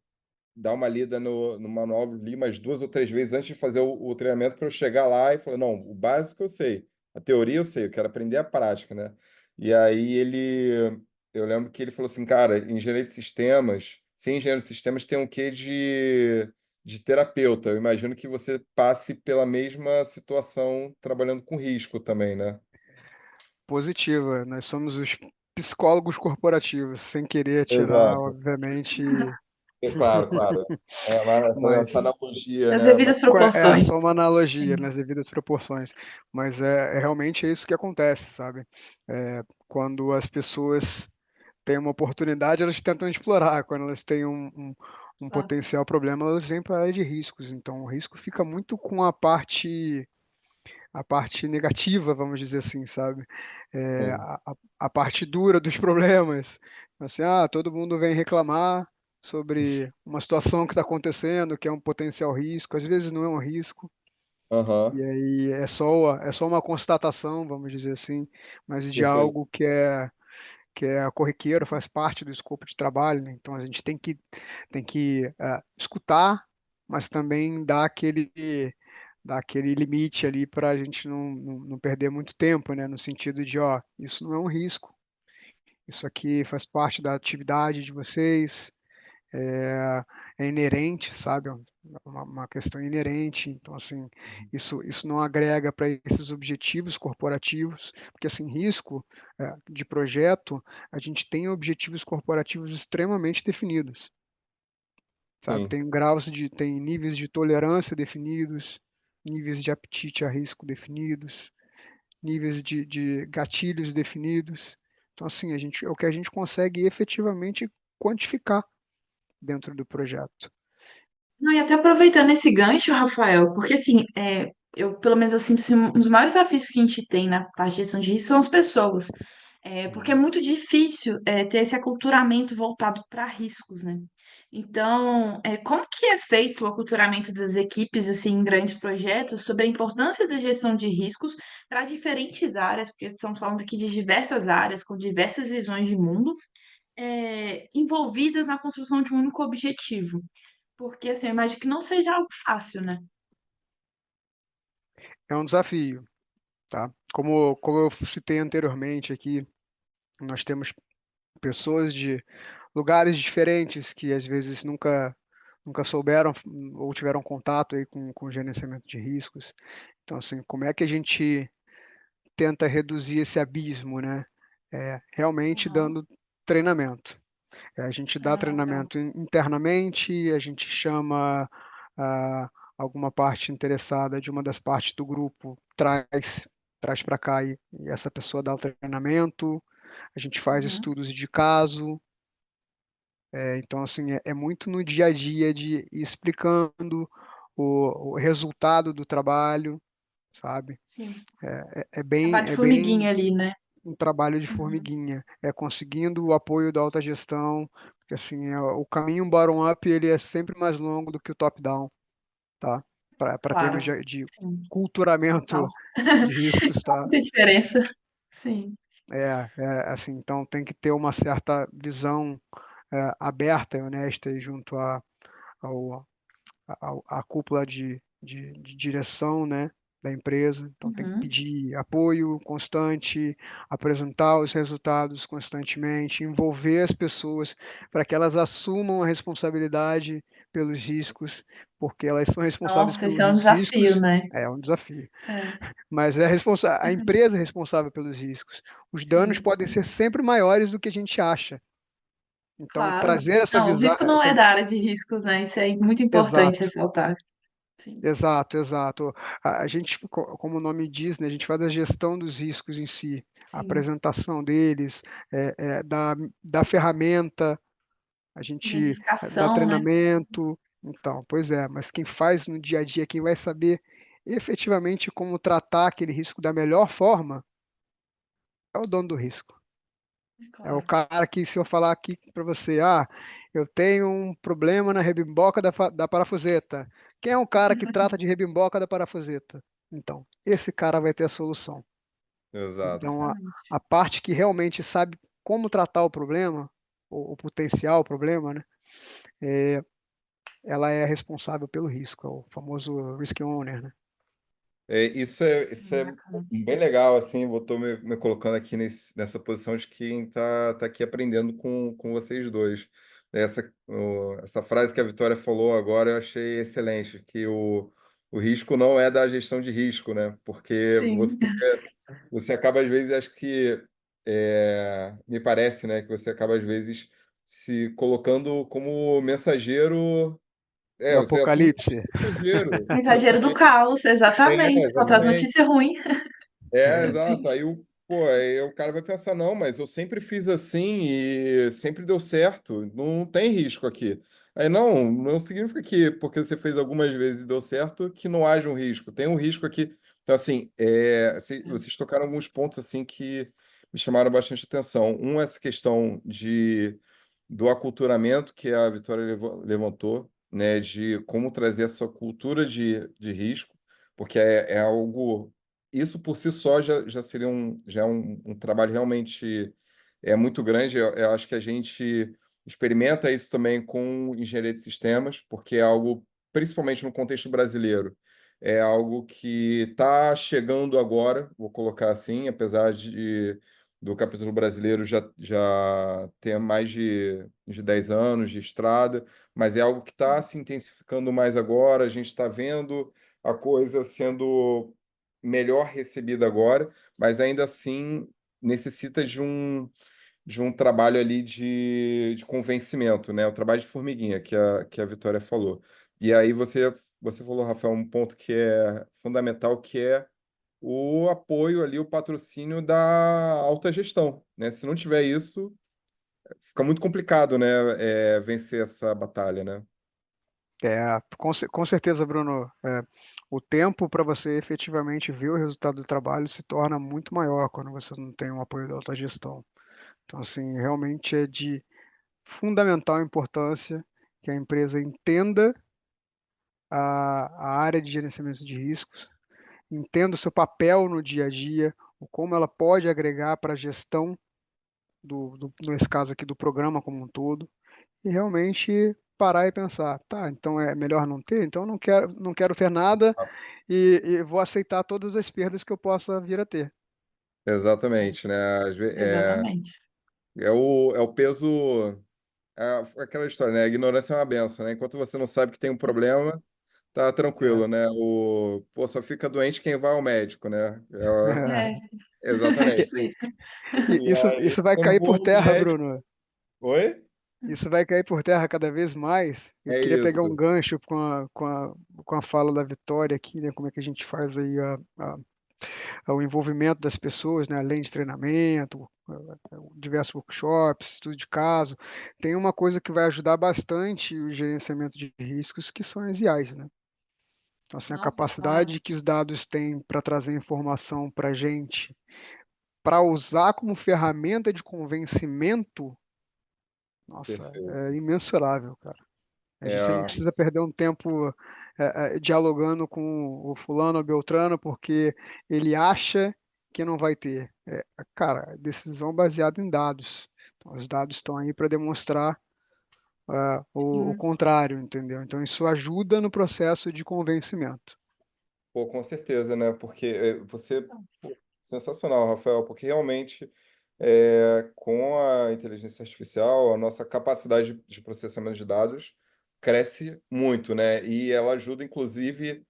dar uma lida no manual, li umas 2 ou 3 vezes antes de fazer o treinamento para eu chegar lá e falar, não, o básico eu sei, a teoria eu sei, eu quero aprender a prática, né? E aí eu lembro que ele falou assim, cara, engenharia de sistemas, ser engenheiro de sistemas tem um quê de terapeuta. Eu imagino que você passe pela mesma situação trabalhando com risco também, né? Positiva. Nós somos os psicólogos corporativos, sem querer tirar, Exato. obviamente, É claro, claro. Essa mas analogia, Nas né? Mas, devidas proporções. só uma analogia nas devidas proporções. Mas realmente é isso que acontece, sabe? Quando as pessoas têm uma oportunidade, elas tentam explorar. Quando elas têm um Tá. potencial problema, elas vêm para a área de riscos. Então, o risco fica muito com a parte negativa, vamos dizer assim, sabe? sim. A parte dura dos problemas. Assim, todo mundo vem reclamar sobre uma situação que está acontecendo, que é um potencial risco, às vezes não é um risco, Aham, e aí é só uma constatação, vamos dizer assim, mas de perfeito. algo que é corriqueiro, faz parte do escopo de trabalho, né? Então a gente tem que escutar, mas também dar aquele limite ali para a gente não perder muito tempo, né? No sentido de, ó, isso não é um risco, isso aqui faz parte da atividade de vocês, é, é inerente, sabe? Uma questão inerente. Então, assim, isso não agrega para esses objetivos corporativos, porque, assim, risco de projeto, a gente tem objetivos corporativos extremamente definidos, sabe? Sim. Tem níveis de tolerância definidos, níveis de apetite a risco definidos, níveis de gatilhos definidos. Então, assim, é o que a gente consegue efetivamente quantificar dentro do projeto. Não, e até aproveitando esse gancho, Rafael, porque assim, eu pelo menos eu sinto assim, um dos maiores desafios que a gente tem na parte de gestão de risco são as pessoas. Porque é Uhum. muito difícil ter esse aculturamento voltado para riscos, né? Então, como que é feito o aculturamento das equipes assim, em grandes projetos sobre a importância da gestão de riscos para diferentes áreas, porque estamos falando aqui de diversas áreas, com diversas visões de mundo, envolvidas na construção de um único objetivo. Porque, assim, eu imagino que não seja algo fácil, né? É um desafio, tá? Como eu citei anteriormente aqui, nós temos pessoas de lugares diferentes que às vezes nunca souberam ou tiveram contato aí com gerenciamento de riscos. Então, assim, como é que a gente tenta reduzir esse abismo, né? Realmente Aham. dando treinamento. A gente dá Ah, legal. treinamento internamente, a gente chama ah, alguma parte interessada de uma das partes do grupo, traz para cá e essa pessoa dá o treinamento, a gente faz Uhum. estudos de caso, então assim, é muito no dia a dia de ir explicando o resultado do trabalho, sabe? Sim. Trabalho de É bem formiguinha ali, né? um trabalho de Uhum. formiguinha, é conseguindo o apoio da alta gestão, que assim, o caminho bottom-up ele é sempre mais longo do que o top-down, tá? Para termos Claro, de sim, total. culturamento de riscos, Faz tá? muita diferença. Sim, Assim, então tem que ter uma certa visão aberta e honesta aí junto ao, à cúpula de direção, né, da empresa. Então tem que uhum. pedir apoio constante, apresentar os resultados constantemente, envolver as pessoas para que elas assumam a responsabilidade pelos riscos, porque elas são responsáveis Nossa, esse é pelos um riscos. desafio, né? É um desafio, É, mas a empresa é responsável pelos riscos. Os danos sim, podem ser sempre maiores do que a gente acha. Então, claro. trazer essa Não, o visão, risco não é da área de riscos, né? Isso é muito importante exato. ressaltar. Sim, Exato, exato. A gente, como o nome diz, né, a gente faz a gestão dos riscos em si, a sim. apresentação deles, da ferramenta, a gente dá Identificação, né? treinamento. Então, pois é, mas quem faz no dia a dia, quem vai saber efetivamente como tratar aquele risco da melhor forma, é o dono do risco. É o Claro. cara que, se eu falar aqui para você, eu tenho um problema na rebimboca da parafuseta. Quem é o cara que trata de rebimboca da parafuseta? Então, esse cara vai ter a solução. Exato. Então, Exatamente. a parte que realmente sabe como tratar o problema, o potencial problema, né? Ela é responsável pelo risco, é o famoso risk owner, né? Isso é Bacana. bem legal, assim, vou tô me colocando aqui nessa posição de quem tá aqui aprendendo com vocês dois. Essa frase que a Vitória falou agora eu achei excelente, que o risco não é da gestão de risco, né? Porque Sim. você acaba, às vezes, acho que, me parece, né, que você acaba, às vezes, se colocando como mensageiro, Do você assume como apocalipse. mensageiro. Mensageiro do caos, exatamente. Só traz Exatamente. notícia ruim. Exato. Sim. Aí o cara vai pensar, não, mas eu sempre fiz assim e sempre deu certo, não tem risco aqui. Aí não significa que porque você fez algumas vezes e deu certo que não haja um risco. Tem um risco aqui. Então, assim, vocês tocaram alguns pontos assim que me chamaram bastante atenção. Um, essa questão do aculturamento que a Vitória levantou, né, de como trazer essa cultura de risco, porque é algo isso por si só já seria um trabalho realmente muito grande. Eu acho que a gente experimenta isso também com engenharia de sistemas, porque é algo, principalmente no contexto brasileiro, é algo que está chegando agora, vou colocar assim, apesar do capítulo brasileiro já ter mais de 10 anos de estrada, mas é algo que está se intensificando mais agora, a gente está vendo a coisa sendo melhor recebida agora, mas ainda assim necessita de um trabalho ali de convencimento, né? O trabalho de formiguinha que a Vitória falou. E aí você falou, Rafael, um ponto que é fundamental, que é o apoio ali, o patrocínio da alta gestão, né? Se não tiver isso, fica muito complicado, né? Vencer essa batalha, né? Com certeza, Bruno. O tempo para você efetivamente ver o resultado do trabalho se torna muito maior quando você não tem o apoio da autogestão. Então, assim, realmente é de fundamental importância que a empresa entenda a área de gerenciamento de riscos, entenda o seu papel no dia a dia, o como ela pode agregar para a gestão nesse caso aqui, do programa como um todo, e realmente parar e pensar, tá, então é melhor não ter, então eu não quero ter nada e vou aceitar todas as perdas que eu possa vir a ter. Exatamente, né? Exatamente. É o peso. Aquela história, né? A ignorância é uma benção, né? Enquanto você não sabe que tem um problema, tá É. tranquilo, né? Pô, só fica doente quem vai ao médico, né? É, Exatamente. tipo isso. E aí, Isso vai eu não cair vou por no terra, médico. Bruno. Oi? Isso vai cair por terra cada vez mais. Eu É queria pegar um isso. gancho com a fala da Vitória aqui, né? Como é que a gente faz aí o envolvimento das pessoas, né? Além de treinamento, diversos workshops, estudo de caso. Tem uma coisa que vai ajudar bastante o gerenciamento de riscos, que são as IAs, né? Então, assim, a Nossa, claro. capacidade que os dados têm para trazer informação para a gente, para usar como ferramenta de convencimento, Nossa, Perfeito. é imensurável, cara. Você não É, precisa perder um tempo dialogando com o fulano ou Beltrano porque ele acha que não vai ter. Cara, decisão baseada em dados. Então, os dados estão aí para demonstrar o Sim. contrário, entendeu? Então, isso ajuda no processo de convencimento. pô, com certeza, né? Porque pô, sensacional, Rafael, porque realmente com a inteligência artificial, a nossa capacidade de processamento de dados cresce muito, né? E ela ajuda, inclusive,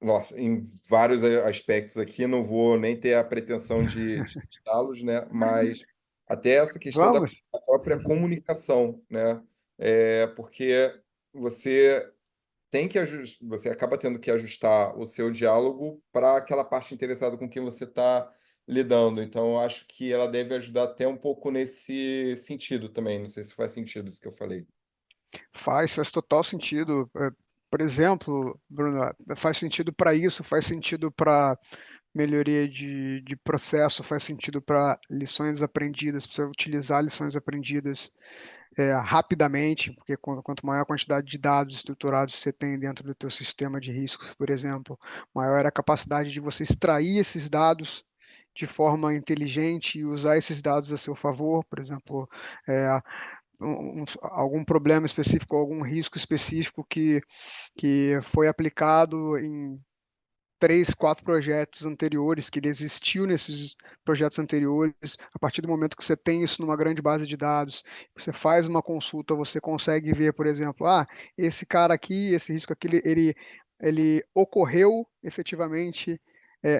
nossa, em vários aspectos aqui, não vou nem ter a pretensão de citá-los, né? Mas até essa questão da Vamos? própria comunicação, né? Porque você você acaba tendo que ajustar o seu diálogo para aquela parte interessada com quem você está lidando. Então, eu acho que ela deve ajudar até um pouco nesse sentido também. Não sei se faz sentido isso que eu falei. Faz total sentido. Por exemplo, Bruno, faz sentido para isso, faz sentido para melhoria de processo, faz sentido para lições aprendidas, para você utilizar lições aprendidas rapidamente, porque quanto maior a quantidade de dados estruturados você tem dentro do teu sistema de riscos, por exemplo, maior é a capacidade de você extrair esses dados de forma inteligente e usar esses dados a seu favor, por exemplo, é, algum problema específico, algum risco específico que foi aplicado em três, quatro projetos anteriores, que ele existiu nesses projetos anteriores. A partir do momento que você tem isso numa grande base de dados, você faz uma consulta, você consegue ver, por exemplo, esse cara aqui, esse risco aqui, ele ocorreu efetivamente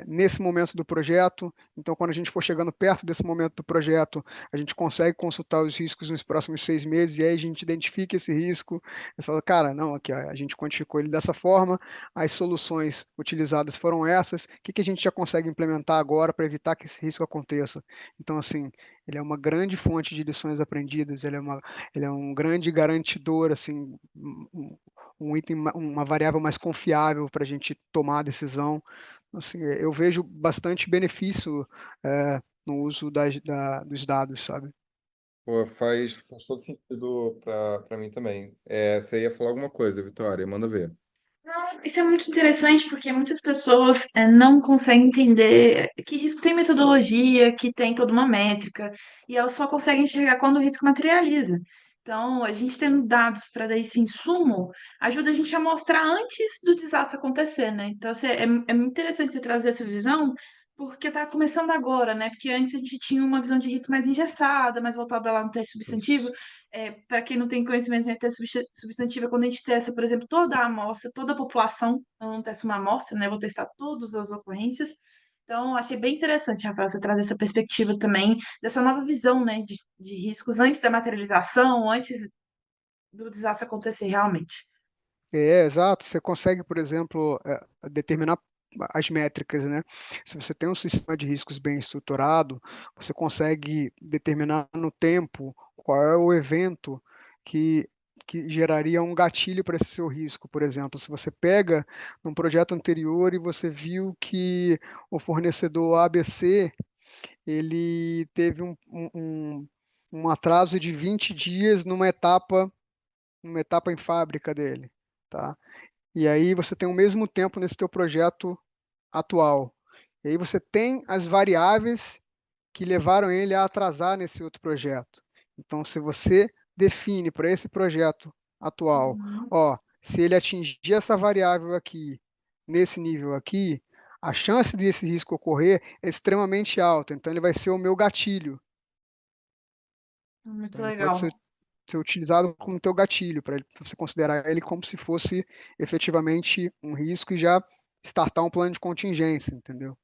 nesse momento do projeto. Então, quando a gente for chegando perto desse momento do projeto, a gente consegue consultar os riscos nos próximos 6 meses e aí a gente identifica esse risco e fala, cara, não, aqui ó, a gente quantificou ele dessa forma, as soluções utilizadas foram essas, o que que a gente já consegue implementar agora para evitar que esse risco aconteça? Então, assim, ele é uma grande fonte de lições aprendidas, ele é um grande garantidor, assim, um item, uma variável mais confiável para a gente tomar a decisão. Assim, eu vejo bastante benefício no uso dos dados, sabe? Pô, faz todo sentido para mim também. Você ia falar alguma coisa, Vitória? Manda ver. Isso é muito interessante porque muitas pessoas não conseguem entender que risco tem metodologia, que tem toda uma métrica, e elas só conseguem enxergar quando o risco materializa. Então, a gente tendo dados para dar esse insumo, ajuda a gente a mostrar antes do desastre acontecer, né? Então, assim, é muito interessante você trazer essa visão, porque está começando agora, né? Porque antes a gente tinha uma visão de risco mais engessada, mais voltada lá no teste substantivo. Isso. Para quem não tem conhecimento em teste substantivo, é quando a gente testa, por exemplo, toda a amostra, toda a população, eu não testo uma amostra, né? Eu vou testar todas as ocorrências. Então, achei bem interessante, Rafael, você trazer essa perspectiva também, dessa nova visão, né, de riscos antes da materialização, antes do desastre acontecer realmente. Exato. Você consegue, por exemplo, determinar as métricas, né? Se você tem um sistema de riscos bem estruturado, você consegue determinar no tempo qual é o evento que, que geraria um gatilho para esse seu risco. Por exemplo, se você pega num projeto anterior e você viu que o fornecedor ABC ele teve um atraso de 20 dias numa etapa em fábrica dele, tá? E aí você tem o mesmo tempo nesse teu projeto atual. E aí você tem as variáveis que levaram ele a atrasar nesse outro projeto. Então, se você define para esse projeto atual, Uhum. ó, se ele atingir essa variável aqui, nesse nível aqui, a chance desse risco ocorrer é extremamente alta. Então, ele vai ser o meu gatilho. Muito Então, ele pode legal. ser utilizado como teu gatilho, para você considerar ele como se fosse efetivamente um risco e já startar um plano de contingência, entendeu?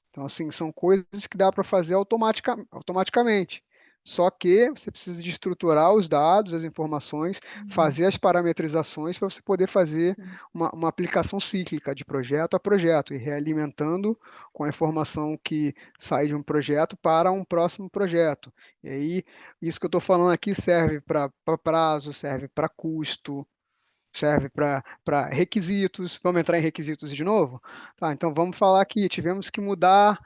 Então, assim, são coisas que dá para fazer automaticamente. Só que você precisa de estruturar os dados, as informações, Uhum. fazer as parametrizações para você poder fazer Sim. uma aplicação cíclica de projeto a projeto e realimentando com a informação que sai de um projeto para um próximo projeto. E aí, isso que eu estou falando aqui serve para prazo, serve para custo, serve para requisitos. Vamos entrar em requisitos de novo? Tá, então vamos falar aqui. Tivemos que mudar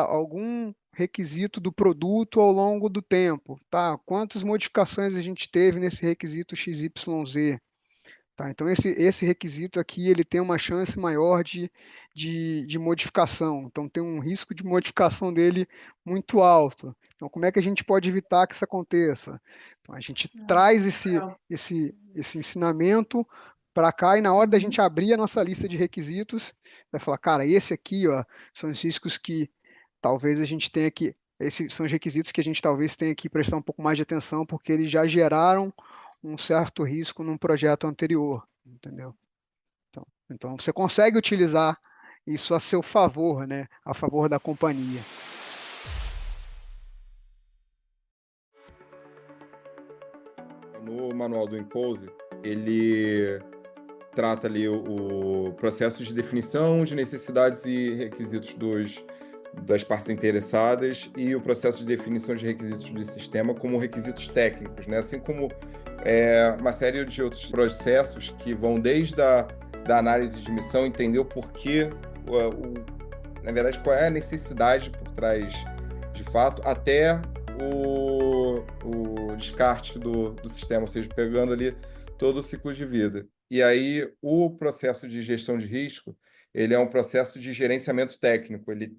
algum requisito do produto ao longo do tempo, tá? Quantas modificações a gente teve nesse requisito XYZ? Tá, então esse requisito aqui ele tem uma chance maior de modificação, então tem um risco de modificação dele muito alto. Então como é que a gente pode evitar que isso aconteça? Então a gente Nossa, traz legal. esse ensinamento para cá e na hora da Uhum. gente abrir a nossa lista de requisitos, vai falar, cara, esse aqui, ó, são os riscos que talvez a gente tenha que, esses são os requisitos que a gente talvez tenha que prestar um pouco mais de atenção, porque eles já geraram um certo risco num projeto anterior, entendeu? Então você consegue utilizar isso a seu favor, né? A favor da companhia. No manual do Impose, ele trata ali o processo de definição de necessidades e requisitos das partes interessadas e o processo de definição de requisitos do sistema como requisitos técnicos, né? Assim como uma série de outros processos que vão desde da análise de missão, entender o porquê, na verdade, qual é a necessidade por trás de fato, até o descarte do sistema, ou seja, pegando ali todo o ciclo de vida. E aí, o processo de gestão de risco, ele é um processo de gerenciamento técnico, ele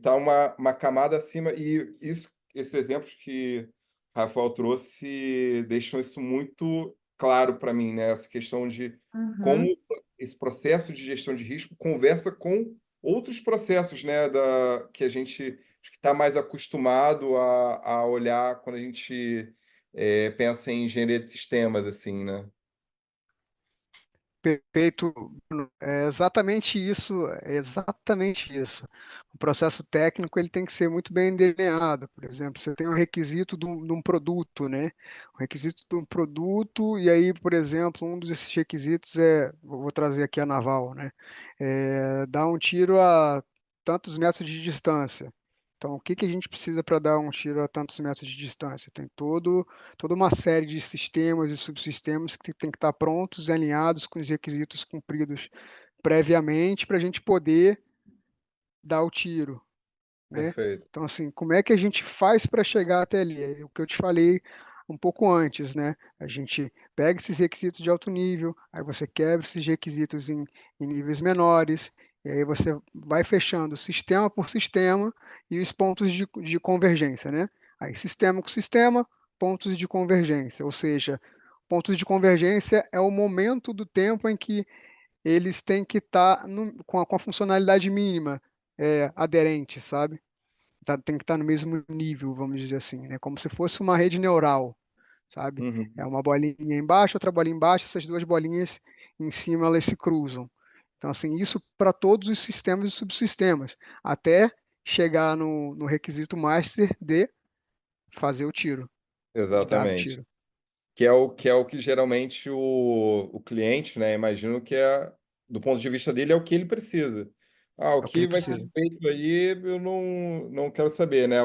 tá uma camada acima, e esses exemplos que Rafael trouxe deixam isso muito claro para mim, né? Essa questão de como Uhum. esse processo de gestão de risco conversa com outros processos, né? Que a gente está mais acostumado a olhar quando a gente pensa em engenharia de sistemas, assim, né? Perfeito, Bruno. É exatamente isso, é exatamente isso. O processo técnico ele tem que ser muito bem delineado. Por exemplo, você tem um requisito de um produto, né? O requisito de um produto, e aí, por exemplo, um desses requisitos vou trazer aqui a naval, né? Dar um tiro a tantos metros de distância. Então, o que que a gente precisa para dar um tiro a tantos metros de distância? Tem toda uma série de sistemas e subsistemas que tem que estar prontos e alinhados com os requisitos cumpridos previamente para a gente poder dar o tiro, né? Perfeito. Então, assim, como é que a gente faz para chegar até ali? É o que eu te falei um pouco antes, né? A gente pega esses requisitos de alto nível, aí você quebra esses requisitos em níveis menores, e aí você vai fechando sistema por sistema e os pontos de convergência, né? Aí, sistema com sistema, pontos de convergência, ou seja, pontos de convergência é o momento do tempo em que eles têm que estar com a funcionalidade mínima aderente, sabe? Tem que estar no mesmo nível, vamos dizer assim, né? Como se fosse uma rede neural, sabe? É Uhum. uma bolinha embaixo, outra bolinha embaixo, essas duas bolinhas em cima elas se cruzam. Então, assim, isso para todos os sistemas e subsistemas, até chegar no requisito master de fazer o tiro, de dar o Exatamente. tiro. Que é o que geralmente o cliente, né? Imagino que do ponto de vista dele, é o que ele precisa. Ah, o É o que que ele vai ser precisa. feito aí, eu não quero saber, né?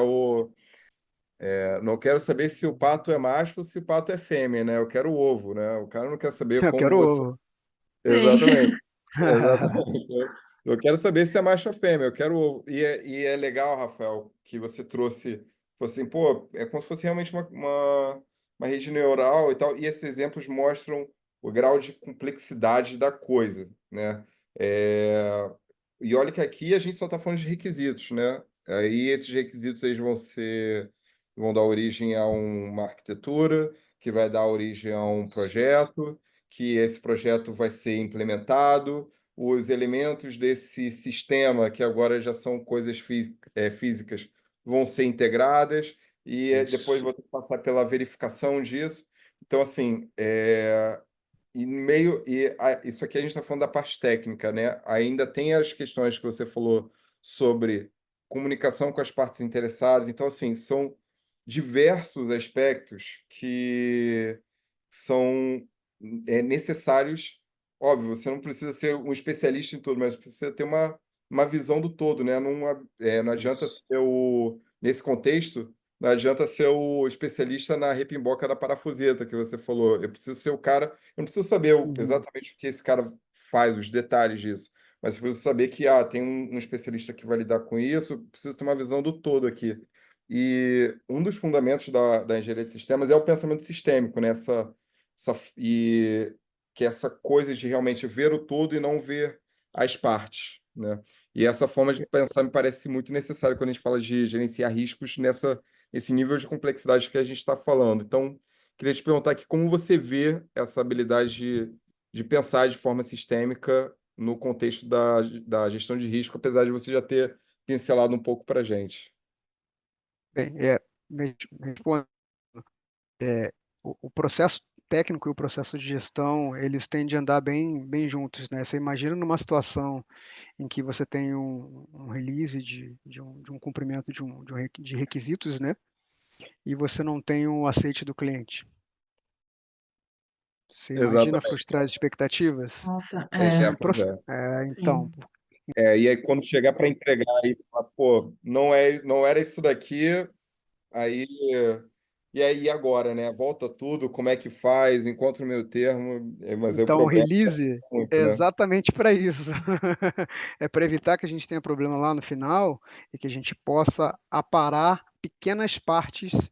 Não quero saber se o pato é macho ou se o pato é fêmea, né? Eu quero o ovo, né? O cara não quer saber Eu como quero você. ovo. Exatamente. Exatamente. Eu quero saber se é macho ou fêmea, eu quero ovo. E é legal, Rafael, que você trouxe, assim, pô, é como se fosse realmente uma rede neural e tal, e esses exemplos mostram o grau de complexidade da coisa, né? É, E olha que aqui a gente só está falando de requisitos, né? Aí esses requisitos eles vão dar origem a uma arquitetura, que vai dar origem a um projeto, que esse projeto vai ser implementado, os elementos desse sistema, que agora já são coisas físicas, vão ser integradas, e Isso. depois vou ter que passar pela verificação disso. Então, assim, isso aqui a gente está falando da parte técnica, né? Ainda tem as questões que você falou sobre comunicação com as partes interessadas. Então, assim, são diversos aspectos que são necessários. Óbvio, você não precisa ser um especialista em tudo, mas precisa ter uma visão do todo, né? Não adianta Isso. ser nesse contexto, não adianta ser o especialista na repimboca da parafuseta que você falou. Eu preciso ser o cara, eu não preciso saber Uhum. exatamente o que esse cara faz, os detalhes disso, mas eu preciso saber que tem um especialista que vai lidar com isso, eu preciso ter uma visão do todo aqui. E um dos fundamentos da engenharia de sistemas é o pensamento sistêmico, né? E que é essa coisa de realmente ver o todo e não ver as partes, né? E essa forma de pensar me parece muito necessária quando a gente fala de gerenciar riscos esse nível de complexidade que a gente está falando. Então, queria te perguntar aqui como você vê essa habilidade de pensar de forma sistêmica no contexto da gestão de risco, apesar de você já ter pincelado um pouco para a gente. Bem, respondendo, o processo técnico e o processo de gestão, eles tendem a andar bem juntos, né? Você imagina numa situação em que você tem um release de um cumprimento de requisitos, né? E você não tem o aceite do cliente. Você imagina Exatamente. frustrar as expectativas? Nossa, Pois é. Então, sim. E aí quando chegar para entregar aí, falar, pô, não era isso daqui, aí e aí agora, né? Volta tudo, como é que faz? Encontra o meio termo, mas aí o então o problema release é muito, é né? exatamente para isso. É para evitar que a gente tenha problema lá no final e que a gente possa aparar pequenas partes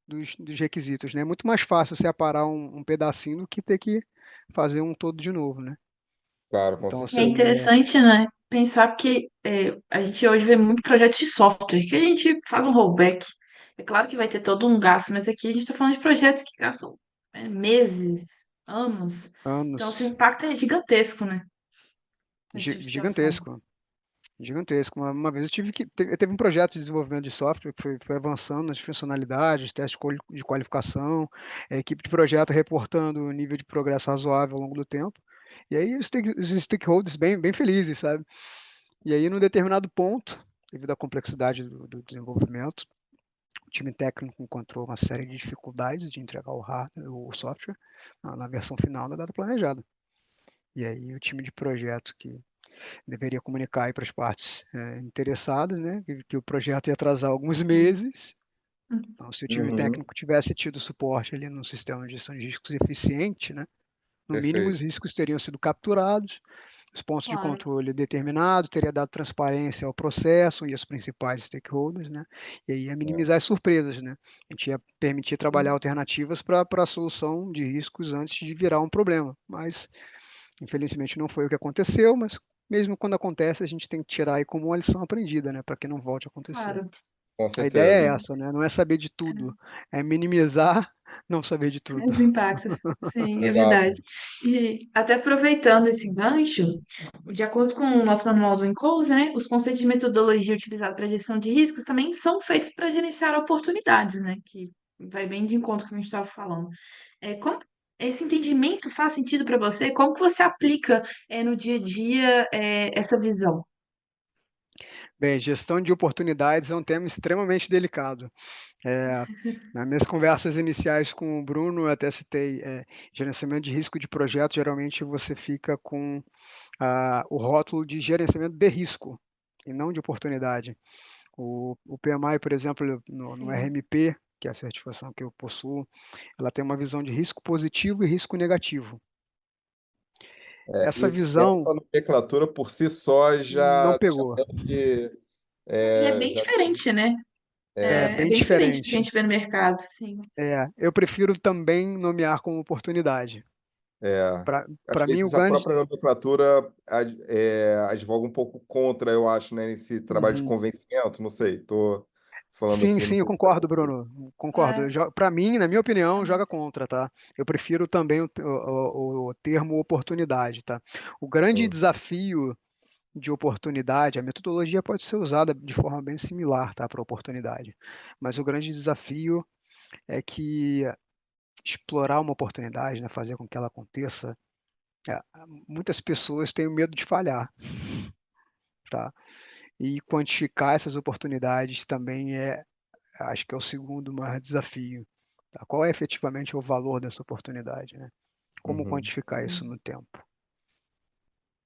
dos requisitos, né? É muito mais fácil você aparar um pedacinho do que ter que fazer um todo de novo, né? Claro, com Então, E é assim, certeza. interessante, né? Pensar que a gente hoje vê muito projetos de software, que a gente faz um rollback. É claro que vai ter todo um gasto, mas aqui a gente está falando de projetos que gastam meses, anos. Então, assim, o anos impacto é gigantesco, né? Nesse tipo de situação. gigantesco. Gigantesco. Uma vez eu teve um projeto de desenvolvimento de software que foi avançando nas funcionalidades, testes de qualificação, a equipe de projeto reportando o nível de progresso razoável ao longo do tempo. E aí os stakeholders bem felizes, sabe? E aí, num determinado ponto, devido à complexidade do desenvolvimento, o time técnico encontrou uma série de dificuldades de entregar o software na versão final da data planejada. E aí o time de projeto que deveria comunicar aí para as partes interessadas, né, que o projeto ia atrasar alguns Sim. meses. Então, se o time Uhum, técnico tivesse tido suporte ali num sistema de gestão de riscos eficiente, né, no mínimo os perfeito. riscos teriam sido capturados, os pontos de Claro. controle determinados, teria dado transparência ao processo e aos principais stakeholders, né, e aí ia É. minimizar as surpresas, né. A gente ia permitir trabalhar alternativas para a solução de riscos antes de virar um problema, mas infelizmente não foi o que aconteceu, mas mesmo quando acontece, a gente tem que tirar aí como uma lição aprendida, né, para que não volte a acontecer. Claro. Com A ideia certeza. é essa, né? Não é saber de tudo, é minimizar não saber de tudo. Os impactos. Sim, é Exato. verdade. E até aproveitando esse gancho, de acordo com o nosso manual do Enclose, né, os conceitos de metodologia utilizados para gestão de riscos também são feitos para gerenciar oportunidades, né, que vai bem de encontro com o que a gente estava falando. Como esse entendimento faz sentido para você? Como que você aplica no dia a dia essa visão? Bem, gestão de oportunidades é um tema extremamente delicado. É, nas minhas conversas iniciais com o Bruno, eu até citei gerenciamento de risco de projeto. Geralmente você fica com o rótulo de gerenciamento de risco e não de oportunidade. O PMI, por exemplo, no Sim, RMP, que é a certificação que eu possuo, ela tem uma visão de risco positivo e risco negativo. Essa Essa visão nomenclatura por si só não já pegou. deve. e é É, bem já, diferente, né? É É bem bem diferente do que a diferente. gente vê no mercado, sim. Eu prefiro também nomear como oportunidade. é, Às Para mim, o vezes a grande. própria nomenclatura advoga um pouco contra, eu acho, né, nesse trabalho de Uhum. convencimento. Não sei, estou falando Sim, aqui sim, no. eu concordo, Bruno. Concordo. É, Para mim, na minha opinião, também. joga contra, tá? Eu prefiro também o termo oportunidade, tá? O grande desafio de oportunidade, a metodologia pode ser usada de forma bem similar, tá, para oportunidade. Mas o grande desafio é que explorar uma oportunidade, né, fazer com que ela aconteça, é, muitas pessoas têm medo de falhar, tá? E quantificar essas oportunidades também acho que é o segundo maior desafio. Tá? Qual é efetivamente o valor dessa oportunidade, né? Como Uhum. quantificar isso no tempo?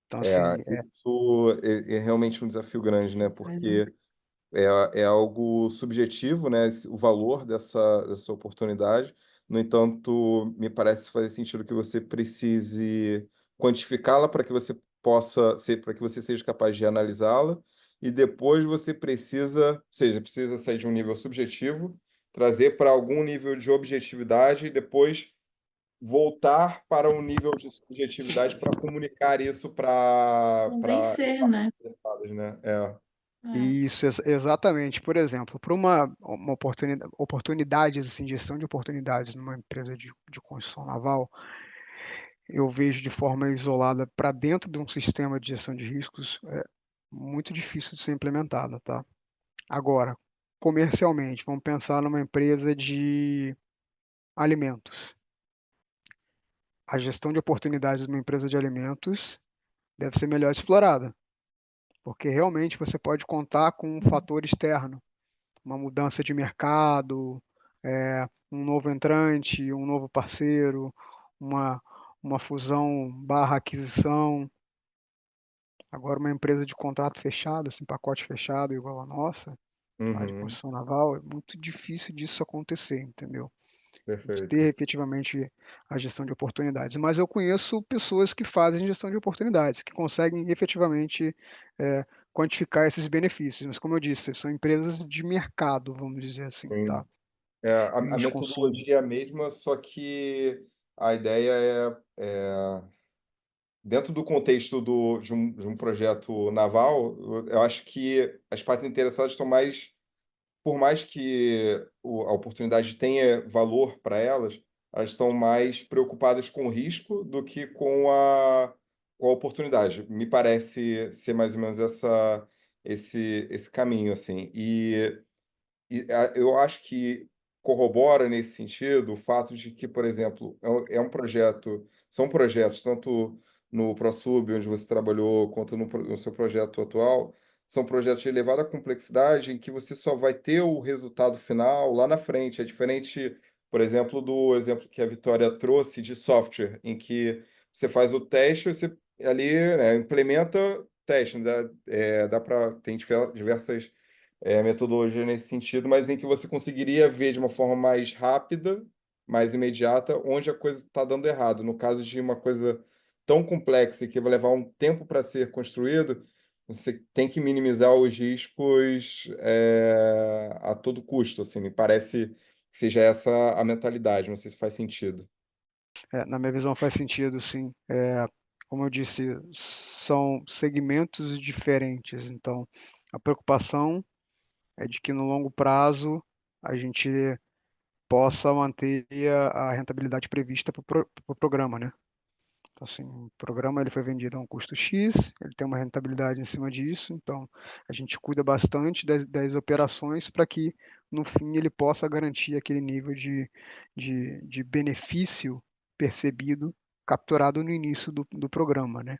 Então, É, assim, isso é realmente um desafio grande, né? Certeza. Porque é algo subjetivo, né? O valor dessa oportunidade. No entanto, me parece fazer sentido que você precise quantificá-la para que você possa ser, para que você seja capaz de analisá-la, e depois você precisa, ou seja, precisa sair de um nível subjetivo, trazer para algum nível de objetividade e depois voltar para um nível de subjetividade para comunicar isso para as Convencer, partes né? interessadas, né? É. É. Isso, exatamente. Por exemplo, para uma oportunidades, assim, gestão de oportunidades numa empresa de construção naval, eu vejo de forma isolada para dentro de um sistema de gestão de riscos, é muito difícil de ser implementada, tá? Agora, comercialmente, vamos pensar numa empresa de alimentos. A gestão de oportunidades de uma empresa de alimentos deve ser melhor explorada, porque realmente você pode contar com um fator externo, uma mudança de mercado, um novo entrante, um novo parceiro, uma, uma fusão barra aquisição. Agora, uma empresa de contrato fechado, assim, pacote fechado, igual a nossa, lá de Uhum, construção naval, é muito difícil disso acontecer, entendeu? De perfeito. ter efetivamente a gestão de oportunidades. Mas eu conheço pessoas que fazem gestão de oportunidades, que conseguem efetivamente quantificar esses benefícios. Mas, como eu disse, são empresas de mercado, vamos dizer assim, Sim. tá? A Bem de consumo. metodologia é a mesma, só que a ideia é dentro do contexto de um projeto naval, eu acho que as partes interessadas estão mais, por mais que a oportunidade tenha valor para elas, elas estão mais preocupadas com o risco do que com a oportunidade. Me parece ser mais ou menos esse caminho, assim. Eu acho que corrobora nesse sentido o fato de que, por exemplo, é um projeto, são projetos, tanto no ProSub, onde você trabalhou, quanto no seu projeto atual, são projetos de elevada complexidade em que você só vai ter o resultado final lá na frente. É diferente, por exemplo, do exemplo que a Vitória trouxe de software, em que você faz o teste, você ali, né, implementa teste, dá para tem diversas metodologia nesse sentido, mas em que você conseguiria ver de uma forma mais rápida, mais imediata, onde a coisa está dando errado. No caso de uma coisa tão complexa e que vai levar um tempo para ser construído, você tem que minimizar os riscos a todo custo. Assim, me parece que seja essa a mentalidade. Não sei se faz sentido. Na minha visão faz sentido, sim. Como eu disse, são segmentos diferentes, então a preocupação é de que no longo prazo a gente possa manter a rentabilidade prevista para o programa, né? Então, assim, o programa ele foi vendido a um custo X, ele tem uma rentabilidade em cima disso, então a gente cuida bastante das operações para que no fim ele possa garantir aquele nível de benefício percebido, capturado no início do programa, né?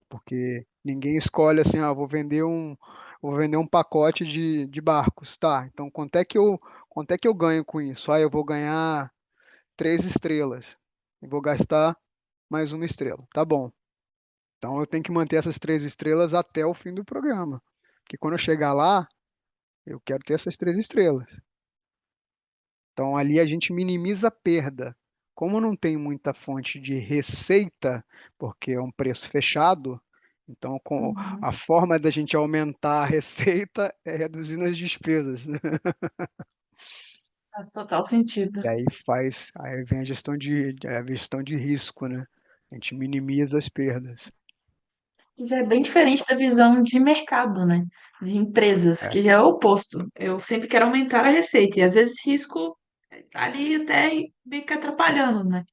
Porque ninguém escolhe assim, vou vender um pacote de barcos, tá? Então quanto é que eu ganho com isso? Ah, eu vou ganhar 3 estrelas e vou gastar mais uma estrela. Tá bom. Então eu tenho que manter essas 3 estrelas até o fim do programa. Porque quando eu chegar lá, eu quero ter essas 3 estrelas. Então ali a gente minimiza a perda. Como não tem muita fonte de receita, porque é um preço fechado, então Uhum. a forma da gente aumentar a receita é reduzindo as despesas, né? Faz total sentido. E aí vem a gestão de risco, né? A gente minimiza as perdas. Que já é bem diferente da visão de mercado, né? De empresas, É, que já é o oposto. Eu sempre quero aumentar a receita, e às vezes risco tá ali até meio que atrapalhando, né?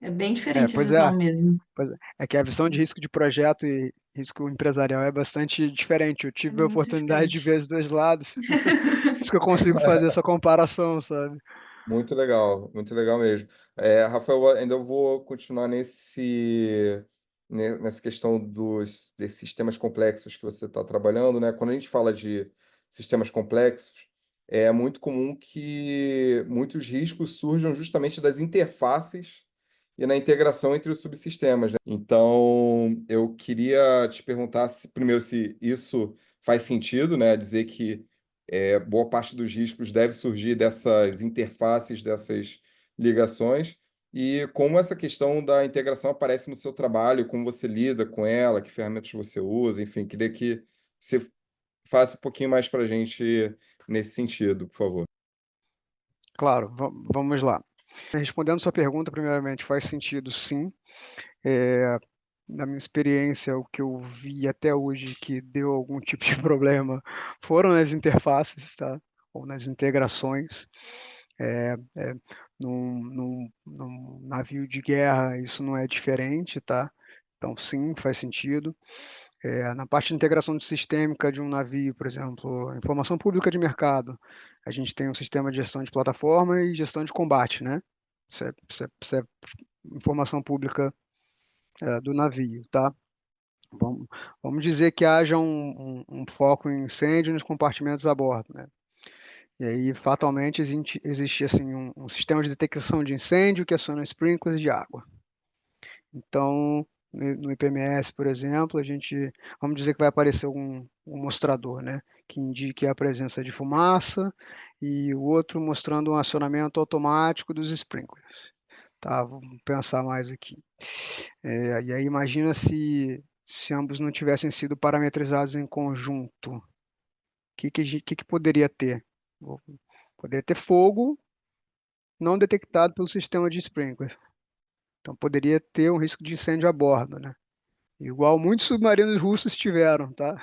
É bem diferente a pois é. visão mesmo. Pois é. É que a visão de risco de projeto e risco empresarial é bastante diferente. Eu É tive a muito oportunidade de diferente. ver os dois lados, por isso que eu consigo fazer essa comparação, sabe? Muito legal mesmo. Rafael, ainda vou continuar nessa questão desses sistemas complexos que você está trabalhando, né? Quando a gente fala de sistemas complexos, é muito comum que muitos riscos surjam justamente das interfaces e na integração entre os subsistemas, né? Então, eu queria te perguntar primeiro se isso faz sentido, né? Dizer que boa parte dos riscos deve surgir dessas interfaces, dessas ligações. e como essa questão da integração aparece no seu trabalho, como você lida com ela, que ferramentas você usa, enfim, queria que você faça um pouquinho mais para a gente nesse sentido, por favor. Claro, vamos lá. Respondendo sua pergunta, primeiramente, faz sentido, sim. É, na minha experiência, o que eu vi até hoje que deu algum tipo de problema foram nas interfaces, tá? Ou nas integrações. Num navio de guerra, isso não é diferente, tá? Então, sim, faz sentido. Na parte de integração sistêmica de um navio, por exemplo, informação pública de mercado, a gente tem um sistema de gestão de plataforma e gestão de combate, né? Isso é informação pública do navio, tá? Vamos, vamos dizer que haja um foco em incêndio nos compartimentos a bordo, né? E aí, fatalmente, existe assim, um sistema de detecção de incêndio que aciona sprinklers de água. Então, no IPMS, por exemplo, vamos dizer que vai aparecer um mostrador, né, que indique a presença de fumaça e o outro mostrando um acionamento automático dos sprinklers. Tá, vamos pensar mais aqui. E aí imagina se ambos não tivessem sido parametrizados em conjunto. O que poderia ter? Poderia ter fogo não detectado pelo sistema de sprinkler. Então poderia ter um risco de incêndio a bordo, né? Igual muitos submarinos russos tiveram, tá?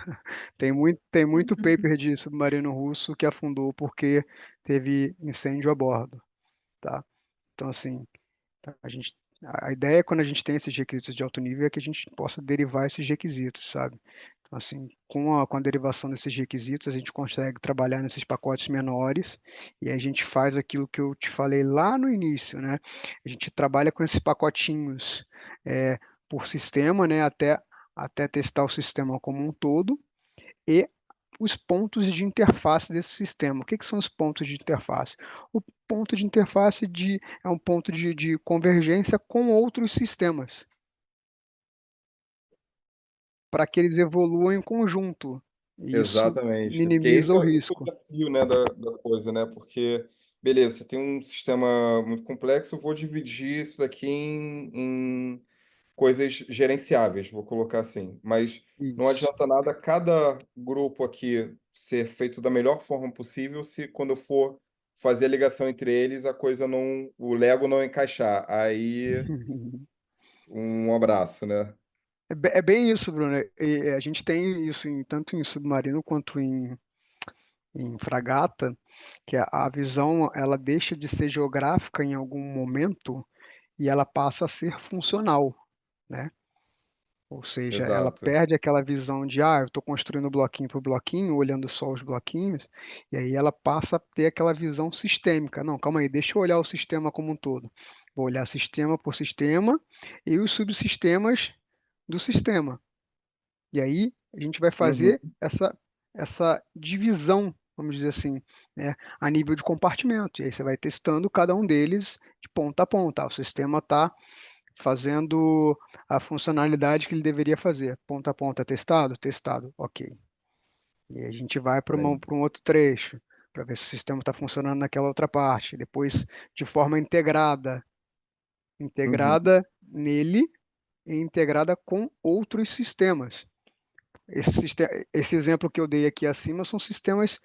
Tem muito paper de submarino russo que afundou porque teve incêndio a bordo, tá? Então, assim, a ideia quando a gente tem esses requisitos de alto nível é que a gente possa derivar esses requisitos, sabe? Então, assim, com a derivação desses requisitos, a gente consegue trabalhar nesses pacotes menores e a gente faz aquilo que eu te falei lá no início, né? A gente trabalha com esses pacotinhos é, por sistema, né? Até testar o sistema como um todo e os pontos de interface desse sistema. O que são os pontos de interface? O ponto de interface é um ponto de convergência com outros sistemas, para que eles evoluam em conjunto. E isso Exatamente. Porque minimiza esse o é o risco. desafio, né, da coisa, né? Porque, beleza, você tem um sistema muito complexo, eu vou dividir isso daqui em coisas gerenciáveis, vou colocar assim. Mas não Isso. adianta nada cada grupo aqui ser feito da melhor forma possível se quando eu for fazer a ligação entre eles, a coisa não, o Lego não encaixar. Aí, um abraço, né? É bem isso, Bruno. A gente tem isso tanto em submarino quanto em fragata, que a visão ela deixa de ser geográfica em algum momento e ela passa a ser funcional, né? Ou seja, ela Exato. perde aquela visão de, eu estou construindo bloquinho por bloquinho, olhando só os bloquinhos, e aí ela passa a ter aquela visão sistêmica. Não, calma aí, deixa eu olhar o sistema como um todo. Vou olhar sistema por sistema e os subsistemas do sistema. E aí a gente vai Uhum. fazer essa divisão, vamos dizer assim, né, a nível de compartimento. E aí você vai testando cada um deles de ponta a ponta. O sistema está fazendo a funcionalidade que ele deveria fazer. Ponta a ponta testado? Testado, ok. E a gente vai para Bem. um outro trecho, para ver se o sistema está funcionando naquela outra parte. Depois, de forma integrada, Uhum. integrada nele e integrada com outros sistemas. Esse exemplo que eu dei aqui acima são sistemas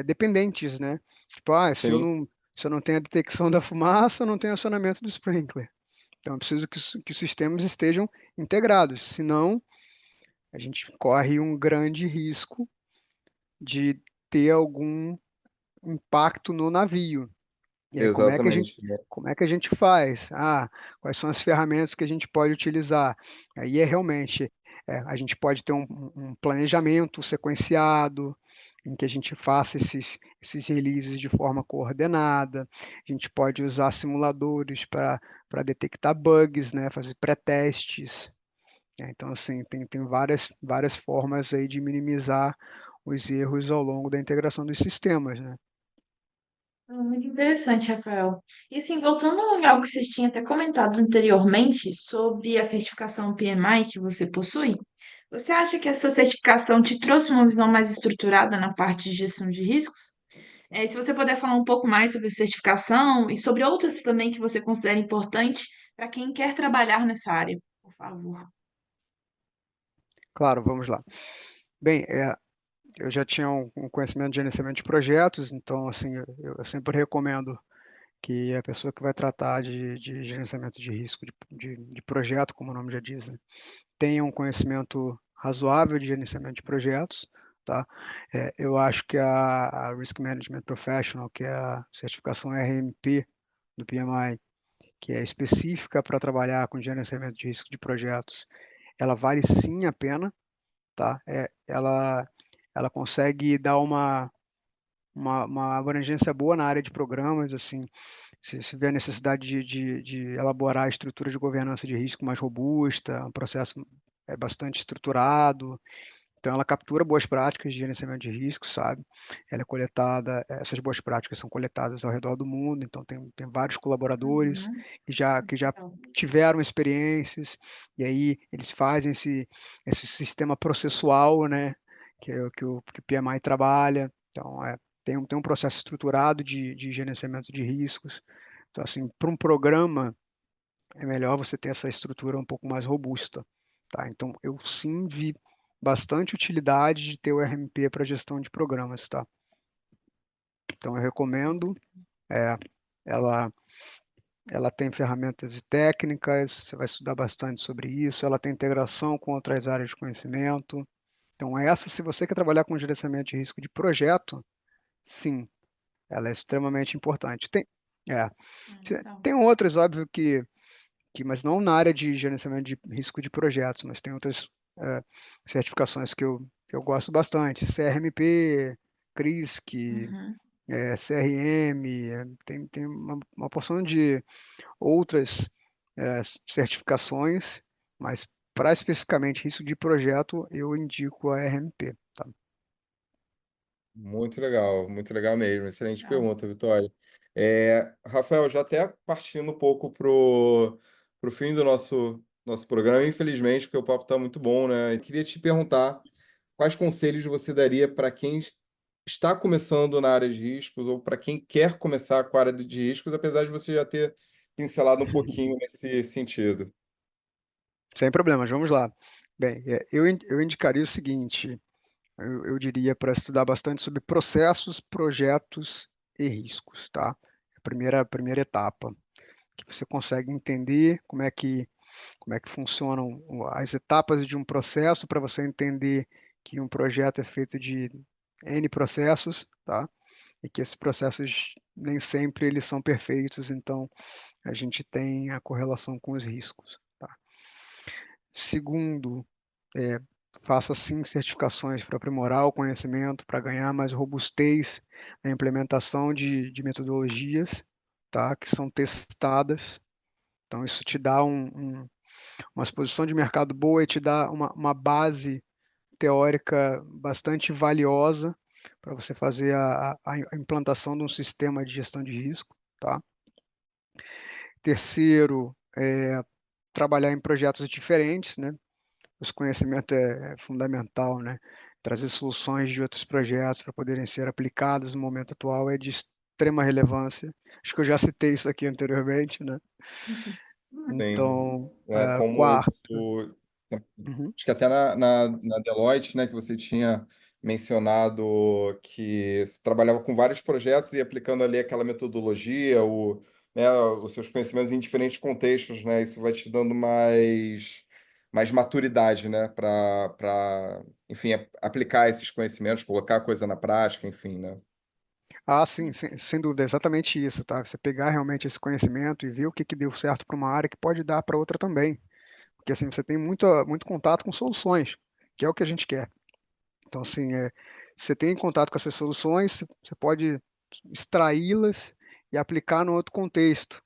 dependentes, né? Tipo, Sim, se eu não tenho a detecção da fumaça, eu não tenho acionamento do sprinkler. Então, eu preciso que os sistemas estejam integrados, senão a gente corre um grande risco de ter algum impacto no navio. E aí, exatamente. como é que a gente faz? Quais são as ferramentas que a gente pode utilizar? Aí realmente, a gente pode ter um planejamento sequenciado, em que a gente faça esses releases de forma coordenada. A gente pode usar simuladores para detectar bugs, né? Fazer pré-testes. Então, assim, tem várias formas aí de minimizar os erros ao longo da integração dos sistemas, né? Muito interessante, Rafael. E assim, voltando em algo que você tinha até comentado anteriormente sobre a certificação PMI que você possui, você acha que essa certificação te trouxe uma visão mais estruturada na parte de gestão de riscos? Se você puder falar um pouco mais sobre certificação e sobre outras também que você considera importante para quem quer trabalhar nessa área, por favor. Claro, vamos lá. Bem, eu já tinha um conhecimento de gerenciamento de projetos, então, assim, eu sempre recomendo que a pessoa que vai tratar de gerenciamento de risco de projeto, como o nome já diz, né, tenha um conhecimento razoável de gerenciamento de projetos, tá? Eu acho que a Risk Management Professional, que é a certificação RMP do PMI, que é específica para trabalhar com gerenciamento de risco de projetos, ela vale sim a pena, tá? Ela consegue dar uma abrangência boa na área de programas, assim, se vê a necessidade de elaborar a estrutura de governança de risco mais robusta, um processo bastante estruturado, então ela captura boas práticas de gerenciamento de risco, sabe? Ela é coletada, essas boas práticas são coletadas ao redor do mundo, então tem vários colaboradores Uhum. que já Legal. tiveram experiências, e aí eles fazem esse sistema processual, né? Que o PMI trabalha. Então, tem um processo estruturado de gerenciamento de riscos. Então, assim, para um programa, é melhor você ter essa estrutura um pouco mais robusta, tá? Então, eu sim vi bastante utilidade de ter o RMP para gestão de programas, tá? Então, eu recomendo. É, ela, ela tem ferramentas e técnicas, você vai estudar bastante sobre isso. Ela tem integração com outras áreas de conhecimento. Então, se você quer trabalhar com gerenciamento de risco de projeto, sim, ela é extremamente importante. É, Legal. tem outras, óbvio, mas não na área de gerenciamento de risco de projetos, mas tem outras certificações que eu gosto bastante, CRMP, CRISC, Uhum. CRM, tem uma porção de outras certificações, mas para especificamente risco de projeto, eu indico a RMP, tá? Muito legal mesmo. Excelente Legal. pergunta, Vitória. Rafael, já até partindo um pouco pro fim do nosso programa, infelizmente, porque o papo está muito bom, né? Eu queria te perguntar quais conselhos você daria para quem está começando na área de riscos ou para quem quer começar com a área de riscos, apesar de você já ter pincelado um pouquinho nesse sentido. Sem problemas, vamos lá. Bem, eu indicaria o seguinte. Eu diria para estudar bastante sobre processos, projetos e riscos, tá? A primeira etapa, que você consegue entender como é que funcionam as etapas de um processo para você entender que um projeto é feito de N processos, tá? E que esses processos nem sempre eles são perfeitos, então a gente tem a correlação com os riscos, tá? Segundo, é, faça sim certificações para aprimorar o conhecimento, para ganhar mais robustez na implementação de metodologias, tá? Que são testadas. Então, isso te dá uma exposição de mercado boa e te dá uma base teórica bastante valiosa para você fazer a implantação de um sistema de gestão de risco, tá? Terceiro, trabalhar em projetos diferentes, né? Esse conhecimento é fundamental, né? Trazer soluções de outros projetos para poderem ser aplicadas no momento atual é de extrema relevância. Acho que eu já citei isso aqui anteriormente, né? Sim. Então, Como quarto. isso. Uhum. Acho que até na Deloitte, né, que você tinha mencionado que você trabalhava com vários projetos e aplicando ali aquela metodologia, né, os seus conhecimentos em diferentes contextos, né? Isso vai te dando mais maturidade, né, enfim, aplicar esses conhecimentos, colocar a coisa na prática, enfim, né? Sim, sem dúvida, é exatamente isso, tá? Você pegar realmente esse conhecimento e ver o que que deu certo para uma área que pode dar para outra também. Porque assim, você tem muito contato com soluções, que é o que a gente quer. Então, assim, você tem contato com essas soluções, você pode extraí-las e aplicar no outro contexto.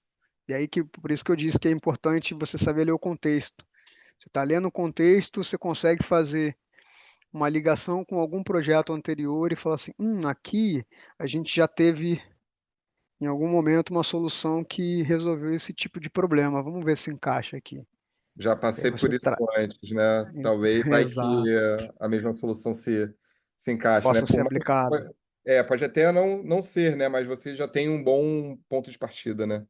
E aí por isso que eu disse que é importante você saber ler o contexto. Você está lendo o contexto, você consegue fazer uma ligação com algum projeto anterior e falar assim, aqui a gente já teve em algum momento uma solução que resolveu esse tipo de problema. Vamos ver se encaixa aqui. Já E aí passei você por isso antes, né? Talvez vai que Exato, a mesma solução se encaixe, né? possa Por ser mais, aplicado. Pode até não ser, né? Mas você já tem um bom ponto de partida, né?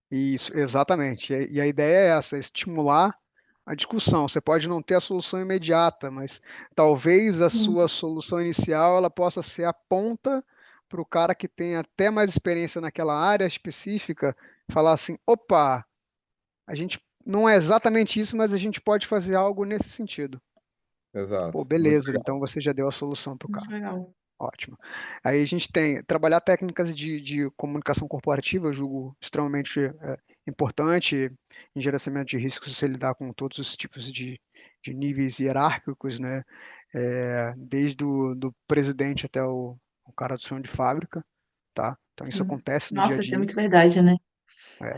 Isso, exatamente. E a ideia é essa, estimular a discussão. Você pode não ter a solução imediata, mas talvez a Sim. sua solução inicial ela possa ser a ponta para o cara que tem até mais experiência naquela área específica, falar assim, opa, a gente não é exatamente isso, mas a gente pode fazer algo nesse sentido. Pô, Exato. Muito beleza, legal. então você já deu a solução para o Muito cara. legal. Ótimo. Aí a gente tem trabalhar técnicas de comunicação corporativa, eu julgo extremamente importante em gerenciamento de riscos, você lidar com todos os tipos de níveis hierárquicos, né? Desde do presidente até o cara do chão de fábrica, tá? Então isso Sim. acontece no dia a Nossa, isso é dia, muito verdade, né?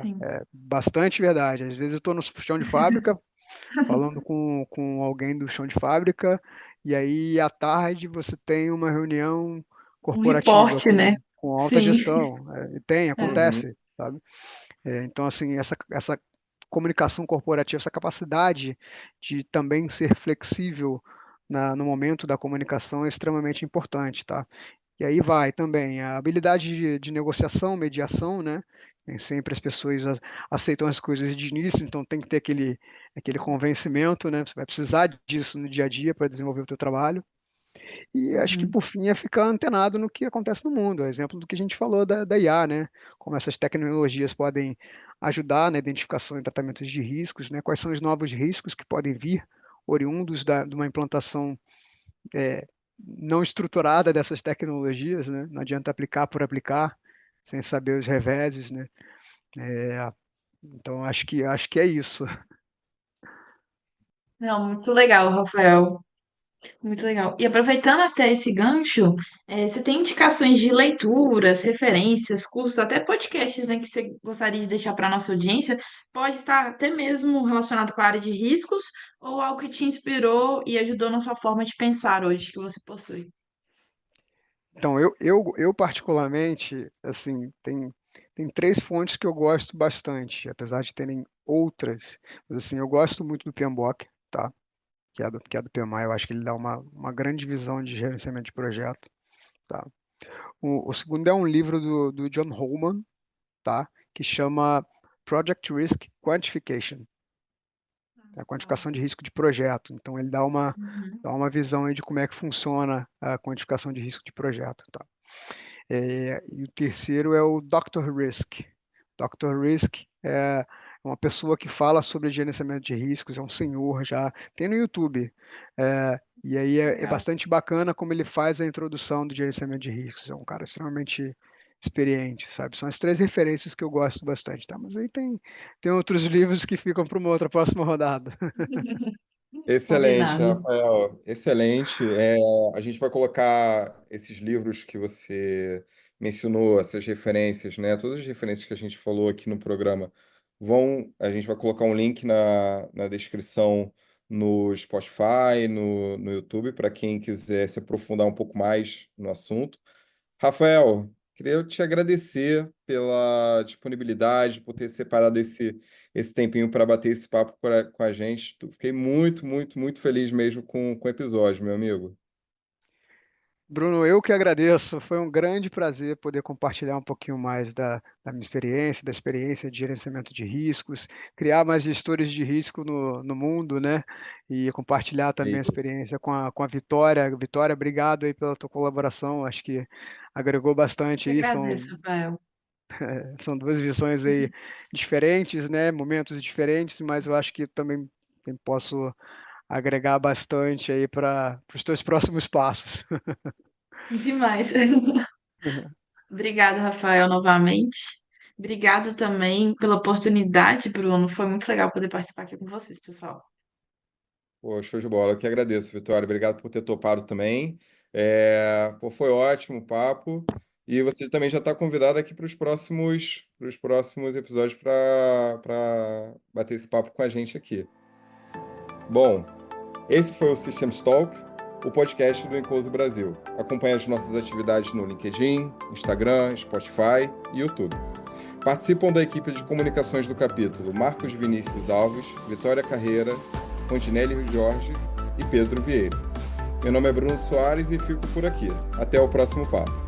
Sim. bastante verdade. Às vezes eu estou no chão de fábrica, falando com alguém do chão de fábrica, e aí à tarde você tem uma reunião Um corporativa reporte, né? com alta Sim. gestão. E tem, É. Uhum. acontece, sabe? Então, assim, essa comunicação corporativa, essa capacidade de também ser flexível no momento da comunicação é extremamente importante, tá? E aí vai também a habilidade de negociação, mediação, né? Nem sempre as pessoas aceitam as coisas de início, então tem que ter aquele convencimento, né? Você vai precisar disso no dia a dia para desenvolver o teu trabalho. E acho que Uhum. por fim é ficar antenado no que acontece no mundo. Exemplo do que a gente falou da IA, né? Como essas tecnologias podem ajudar na identificação e tratamento de riscos, né? Quais são os novos riscos que podem vir oriundos de uma implantação é, não estruturada dessas tecnologias, né? Não adianta aplicar por aplicar, sem saber os reveses, né? É, então acho que é isso. Não, muito legal, Rafael. Muito legal. E aproveitando até esse gancho, você tem indicações de leituras, referências, cursos, até podcasts, né, que você gostaria de deixar para a nossa audiência? Pode estar até mesmo relacionado com a área de riscos ou algo que te inspirou e ajudou na sua forma de pensar hoje que você possui. Então eu particularmente assim tem três fontes que eu gosto bastante, apesar de terem outras, mas assim eu gosto muito do PMBOK, tá? Que é do PMI, eu acho que ele dá uma grande visão de gerenciamento de projeto, tá? O segundo é um livro do John Holman, tá? Que chama Project Risk Quantification, a quantificação de risco de projeto. Então ele dá uma, Uhum. dá uma visão aí de como é que funciona a quantificação de risco de projeto, tá? E o terceiro é o Dr. Risk. Dr. Risk é uma pessoa que fala sobre gerenciamento de riscos, é um senhor já, tem no YouTube. E aí é Legal. bastante bacana como ele faz a introdução do gerenciamento de riscos. É um cara extremamente experiente, sabe? São as três referências que eu gosto bastante, tá? Mas aí tem outros livros que ficam para uma outra próxima rodada. Excelente, Combinado. Rafael. Excelente. A gente vai colocar esses livros que você mencionou, essas referências, né? Todas as referências que a gente falou aqui no programa a gente vai colocar um link na descrição no Spotify, no YouTube, para quem quiser se aprofundar um pouco mais no assunto. Rafael, queria te agradecer pela disponibilidade, por ter separado esse tempinho para bater esse papo com a gente. Fiquei muito, muito, muito feliz mesmo com o episódio, meu amigo. Bruno, eu que agradeço. Foi um grande prazer poder compartilhar um pouquinho mais da minha experiência, da experiência de gerenciamento de riscos, criar mais gestores de risco no mundo, né? E compartilhar É também a isso. experiência com a Vitória. Vitória, obrigado aí pela tua colaboração. Acho que agregou bastante Eu aí. agradeço, São, Rafael. são duas visões aí diferentes, né? Momentos diferentes, mas eu acho que também posso agregar bastante aí para os teus próximos passos. Demais. Obrigado, Rafael, novamente. Obrigado também pela oportunidade, Bruno. Foi muito legal poder participar aqui com vocês, pessoal. Pô, show de bola. Eu que agradeço, Vitória. Obrigado por ter topado também. Pô, foi ótimo o papo. E você também já está convidado aqui para os próximos episódios para bater esse papo com a gente aqui. Bom, esse foi o Systems Talk, o podcast do Enclose Brasil. Acompanhe as nossas atividades no LinkedIn, Instagram, Spotify e YouTube. Participam da equipe de comunicações do capítulo Marcos Vinícius Alves, Vitória Carreira, Fontinelli Jorge e Pedro Vieira. Meu nome é Bruno Soares e fico por aqui. Até o próximo papo.